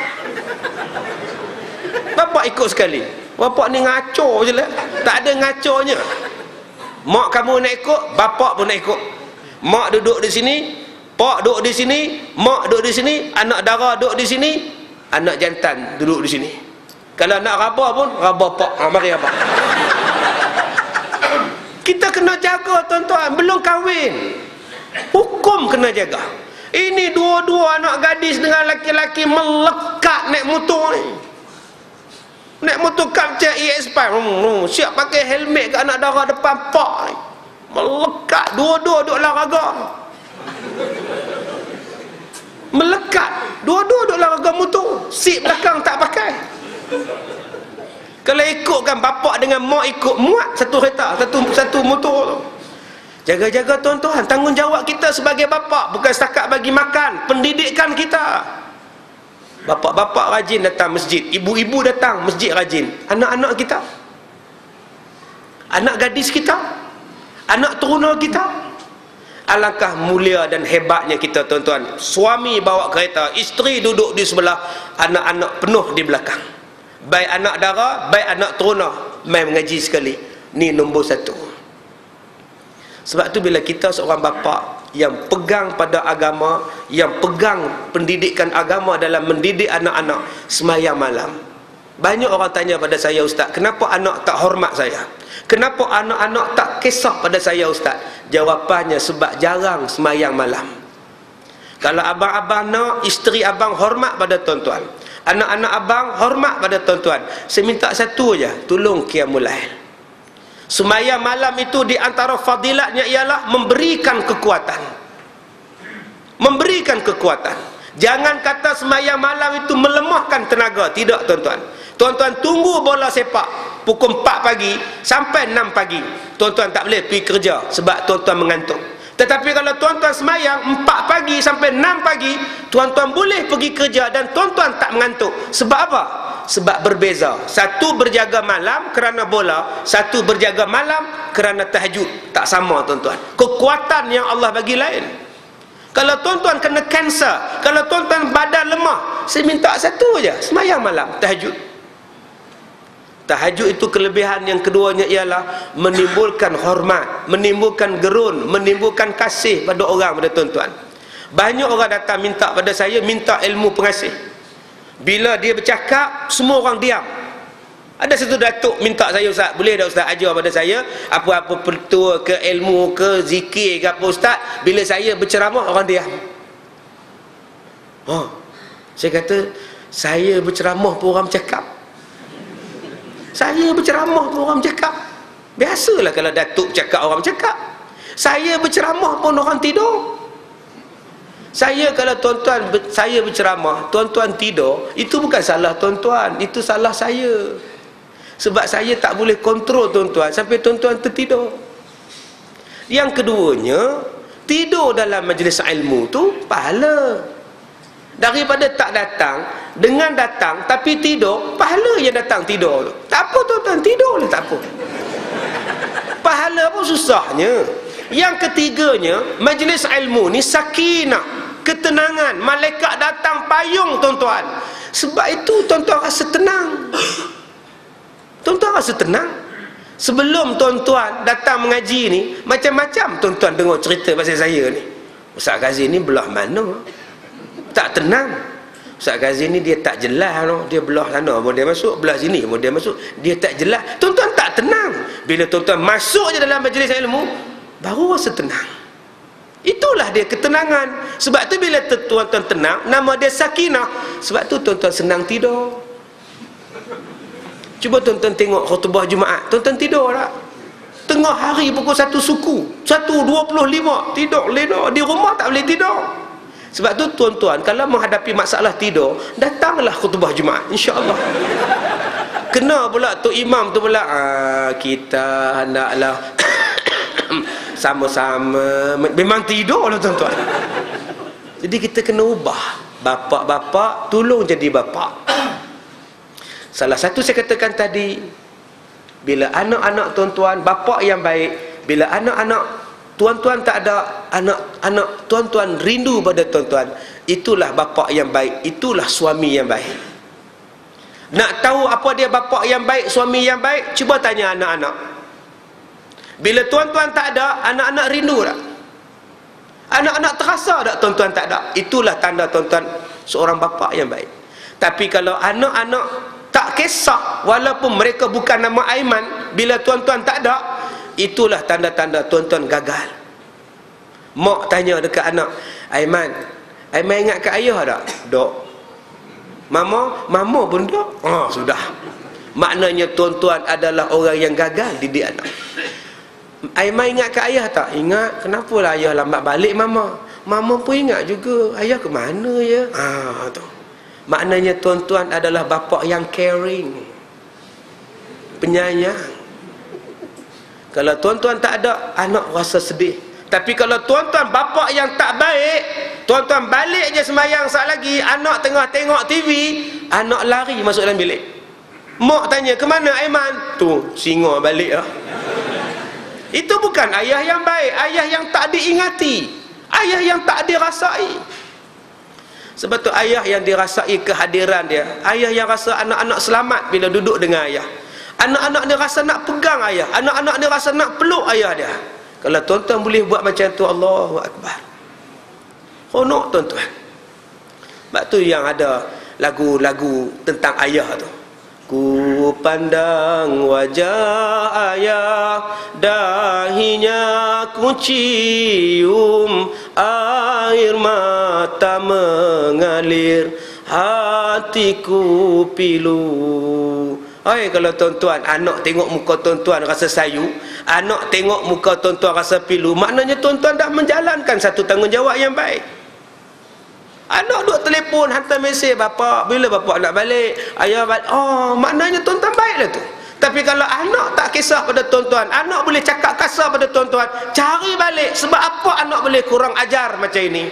Bapak ikut sekali. Bapak ni ngaco je lah. Tak ada ngaconya. Mak kamu nak ikut, bapak pun nak ikut. Mak duduk di sini, pak duduk di sini, mak duduk di sini, anak dara duduk di sini, anak jantan duduk di sini. Kalau nak rabah pun, rabah pak. Mari rabah. Kita kena jaga tuan-tuan. Belum kahwin, hukum kena jaga. Ini dua-dua anak gadis dengan laki-laki melekat naik motor ni. Naik motor kapcah EX5, siap pakai helmet ke anak dara depan pak ni. Melekat, dua-dua duk olahraga. Melekat, dua-dua duk olahraga motor. Seat belakang tak pakai. Kalau ikutkan bapak dengan mak ikut, muat satu kereta, satu motor tu. Jaga-jaga tuan-tuan, tanggungjawab kita sebagai bapak bukan setakat bagi makan, pendidikan kita. Bapak-bapak rajin datang masjid, ibu-ibu datang masjid rajin. Anak-anak kita, anak gadis kita, anak turuna kita, alangkah mulia dan hebatnya kita tuan-tuan. Suami bawa kereta, isteri duduk di sebelah, anak-anak penuh di belakang. Baik anak dara, baik anak turuna, mai mengaji sekali. Ni nombor satu. Sebab tu bila kita seorang bapa yang pegang pada agama, yang pegang pendidikan agama dalam mendidik anak-anak, semayang malam. Banyak orang tanya pada saya, ustaz, kenapa anak tak hormat saya? Kenapa anak-anak tak kisah pada saya, ustaz? Jawapannya sebab jarang semayang malam. Kalau abang-abang nak, isteri abang hormat pada tuan-tuan, anak-anak abang hormat pada tuan-tuan, saya minta satu je, tolong qiyamul lail. Sembahyang malam itu di antara fadilatnya ialah memberikan kekuatan. Memberikan kekuatan. Jangan kata sembahyang malam itu melemahkan tenaga. Tidak tuan-tuan. Tuan-tuan tunggu bola sepak pukul 4 pagi sampai 6 pagi. Tuan-tuan tak boleh pergi kerja sebab tuan-tuan mengantuk. Tetapi kalau tuan-tuan sembahyang 4 pagi sampai 6 pagi, tuan-tuan boleh pergi kerja dan tuan-tuan tak mengantuk. Sebab apa? Sebab berbeza. Satu berjaga malam kerana bola, satu berjaga malam kerana tahajud. Tak sama tuan-tuan. Kekuatan yang Allah bagi lain. Kalau tuan-tuan kena kanser, kalau tuan-tuan badan lemah, saya minta satu je, sembahyang malam, tahajud. Tahajud itu kelebihan yang keduanya ialah menimbulkan hormat, menimbulkan gerun, menimbulkan kasih pada orang, pada tuan-tuan. Banyak orang datang minta pada saya, minta ilmu pengasih. Bila dia bercakap, semua orang diam. Ada satu datuk minta saya, ustaz, boleh tak ustaz ajar pada saya apa-apa pertua ke ilmu ke zikir ke apa ustaz? Bila saya berceramah, orang diam. Saya kata, saya berceramah pun orang bercakap. Saya berceramah pun orang bercakap. Biasalah kalau datuk bercakap, orang bercakap. Saya berceramah pun orang tidur. Saya kalau tuan-tuan, saya berceramah, tuan-tuan tidur, itu bukan salah tuan-tuan, itu salah saya. Sebab saya tak boleh kontrol tuan-tuan sampai tuan-tuan tertidur. Yang keduanya, tidur dalam majlis ilmu tu pahala. Daripada tak datang, dengan datang tapi tidur, pahala yang datang tidur tu. Tak apa tuan-tuan, tidur lah tak apa. Pahala pun susahnya. Yang ketiganya, majlis ilmu ni sakinah, ketenangan. Malaikat datang payung tuan-tuan. Sebab itu tuan-tuan rasa tenang. Tuan-tuan rasa tenang. Sebelum tuan-tuan datang mengaji ni, macam-macam tuan-tuan dengar cerita pasal saya ni. Ustaz Kazim ni belah mana? Tak tenang. Ustaz Kazim ni dia tak jelas no. Dia belah sana pun dia masuk, belah sini pun dia masuk. Dia tak jelas. Tuan-tuan tak tenang. Bila tuan-tuan masuk je dalam majlis ilmu, baru rasa tenang. Itulah dia ketenangan. Sebab tu bila tuan-tuan tenang, nama dia sakinah. Sebab tu tuan-tuan senang tidur. Cuba tuan-tuan tengok khutbah Jumaat, tuan-tuan tidur tak? Tengah hari pukul 1 suku, 1.25, tidur lena. Di rumah tak boleh tidur. Sebab tu tuan-tuan, kalau menghadapi masalah tidur, datanglah khutbah Jumaat, insya-Allah. Kena pula tu imam tu pula, kita hendaklah sama-sama. Memang tidur lah tuan-tuan. Jadi kita kena ubah Bapak-bapak tolong jadi bapak. Salah satu saya katakan tadi, bila anak-anak tuan-tuan bapak yang baik, bila anak-anak tuan-tuan tak ada, anak-anak tuan-tuan rindu pada tuan-tuan, itulah bapak yang baik, itulah suami yang baik. Nak tahu apa dia bapak yang baik, suami yang baik, cuba tanya anak-anak. Bila tuan-tuan tak ada, anak-anak rindu tak? Anak-anak terasa tak tuan-tuan tak ada? Itulah tanda tuan-tuan seorang bapa yang baik. Tapi kalau anak-anak tak kisah, walaupun mereka bukan nama Aiman, bila tuan-tuan tak ada, itulah tanda-tanda tuan-tuan gagal. Mak tanya dekat anak, Aiman ingat kat ayah tak? Dok. Mama pun dok. Sudah. Maknanya tuan-tuan adalah orang yang gagal didik anak. Aiman ingat kat ayah tak? Ingat. Kenapalah ayah lambat balik mama? Mama pun ingat juga. Ayah ke mana ya? Tu. Maknanya tuan-tuan adalah bapa yang caring, penyayang. Kalau tuan-tuan tak ada, anak rasa sedih. Tapi kalau tuan-tuan bapa yang tak baik, tuan-tuan balik je sembahyang sat lagi, anak tengah tengok TV, anak lari masuk dalam bilik. Mak tanya, ke mana Aiman? Tu, singa balik lah. Itu bukan ayah yang baik, ayah yang tak diingati, ayah yang tak dirasai. Sebab tu ayah yang dirasai kehadiran dia, ayah yang rasa anak-anak selamat bila duduk dengan ayah. Anak-anak dia rasa nak pegang ayah, anak-anak dia rasa nak peluk ayah dia. Kalau tuan-tuan boleh buat macam tu, Allahu Akbar. Honok tuan-tuan. Sebab tu yang ada lagu-lagu tentang ayah tu. Ku pandang wajah ayah, dahinya ku cium, air mata mengalir, hatiku pilu. Hai, kalau tuan-tuan, anak tengok muka tuan-tuan rasa sayu, anak tengok muka tuan-tuan rasa pilu, maknanya tuan-tuan dah menjalankan satu tanggungjawab yang baik. Anak duk telefon, hantar mesej, bapa, bila bapa nak balik? Ayah balik. Maknanya tuan-tuan baiklah tu. Tapi kalau anak tak kisah pada tuan-tuan, anak boleh cakap kasar pada tuan-tuan, cari balik. Sebab apa anak boleh kurang ajar macam ini?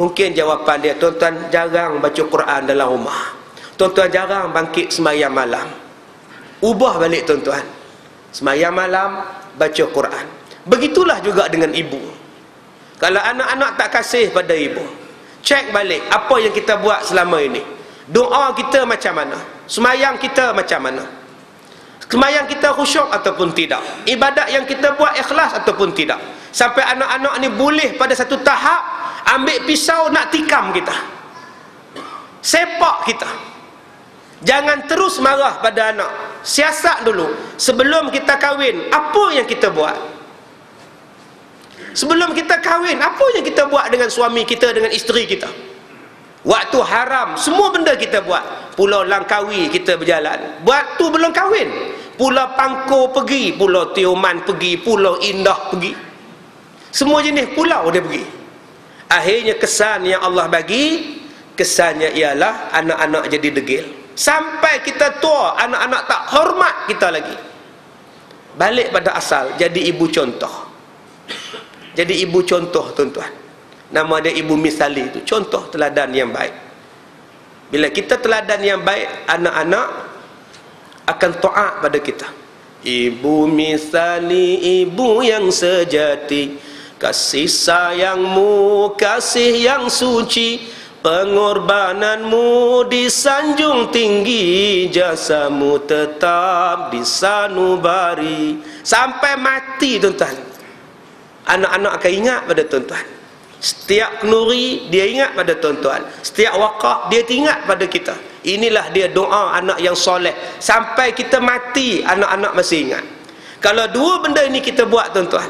Mungkin jawapan dia, tuan-tuan jarang baca Quran dalam rumah, tuan-tuan jarang bangkit sembahyang malam. Ubah balik tuan-tuan, sembahyang malam, baca Quran. Begitulah juga dengan ibu. Kalau anak-anak tak kasih pada ibu, cek balik apa yang kita buat selama ini. Doa kita macam mana? Sembahyang kita macam mana? Sembahyang kita khusyuk ataupun tidak? Ibadat yang kita buat ikhlas ataupun tidak? Sampai anak-anak ni boleh pada satu tahap ambil pisau nak tikam kita, sepak kita. Jangan terus marah pada anak. Siasat dulu. Sebelum kita kahwin, apa yang kita buat? Sebelum kita kahwin, apa yang kita buat dengan suami kita, dengan isteri kita? Waktu haram, semua benda kita buat. Pulau Langkawi kita berjalan, waktu belum kahwin. Pulau Pangkor pergi, Pulau Tioman pergi, Pulau Indah pergi. Semua jenis pulau dia pergi. Akhirnya kesan yang Allah bagi, kesannya ialah anak-anak jadi degil. Sampai kita tua, anak-anak tak hormat kita lagi. Balik pada asal, jadi ibu contoh. Jadi ibu contoh tuan-tuan. Nama dia ibu misali, itu contoh teladan yang baik. Bila kita teladan yang baik, anak-anak akan taat pada kita. Ibu misali, ibu yang sejati, kasih sayangmu, kasih yang suci, pengorbananmu disanjung tinggi, jasamu tetap disanubari. Sampai mati tuan-tuan, anak-anak akan ingat pada tuan-tuan. Setiap kenduri dia ingat pada tuan-tuan, setiap wakaf dia ingat pada kita. Inilah dia doa anak yang soleh. Sampai kita mati, anak-anak masih ingat. Kalau dua benda ini kita buat tuan-tuan,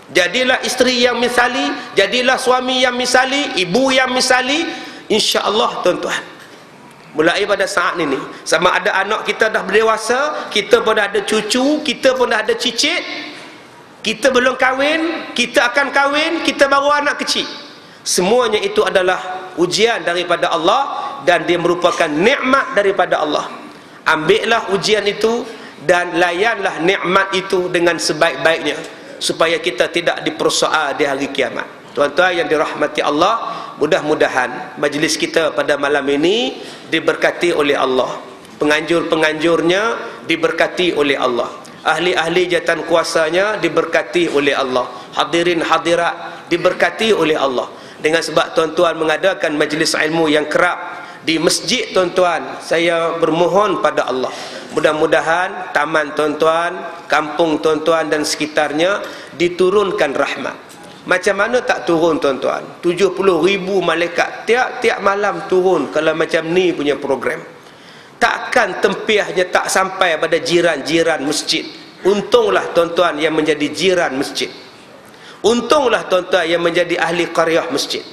jadilah isteri yang misali, jadilah suami yang misali, ibu yang misali, insya-Allah tuan-tuan. Mulai pada saat ini, sama ada anak kita dah berdewasa, kita pun dah ada cucu, kita pun dah ada cicit, kita belum kahwin, kita akan kahwin, kita baru anak kecil. Semuanya itu adalah ujian daripada Allah, dan dia merupakan nikmat daripada Allah. Ambillah ujian itu dan layanlah nikmat itu dengan sebaik-baiknya, supaya kita tidak dipersoal di hari kiamat. Tuan-tuan yang dirahmati Allah, mudah-mudahan majlis kita pada malam ini diberkati oleh Allah, penganjur-penganjurnya diberkati oleh Allah, ahli-ahli jawatan kuasanya diberkati oleh Allah, hadirin hadirat diberkati oleh Allah. Dengan sebab tuan-tuan mengadakan majlis ilmu yang kerap di masjid tuan-tuan, saya bermohon pada Allah, mudah-mudahan taman tuan-tuan, kampung tuan-tuan dan sekitarnya diturunkan rahmat. Macam mana tak turun tuan-tuan? 70,000 malaikat tiap-tiap malam turun kalau macam ni punya program. Takkan tempiahnya tak sampai pada jiran-jiran masjid. Untunglah tuan-tuan yang menjadi jiran masjid. Untunglah tuan-tuan yang menjadi ahli qaryah masjid.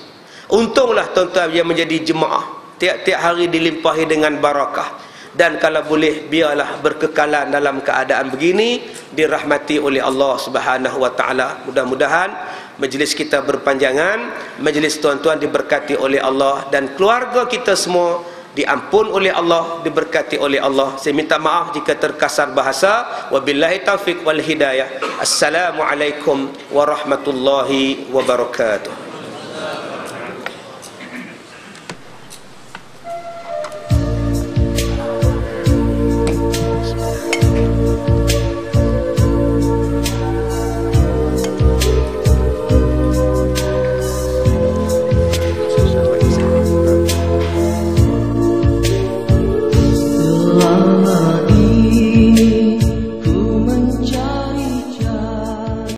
Untunglah tuan-tuan yang menjadi jemaah. Tiap-tiap hari dilimpahi dengan barakah. Dan kalau boleh, biarlah berkekalan dalam keadaan begini, dirahmati oleh Allah Subhanahu wa taala. Mudah-mudahan majlis kita berpanjangan, majlis tuan-tuan diberkati oleh Allah, dan keluarga kita semua diampun oleh Allah, diberkati oleh Allah. Saya minta maaf jika terkasar bahasa. Wabillahi taufiq wal hidayah. Assalamualaikum warahmatullahi wabarakatuh.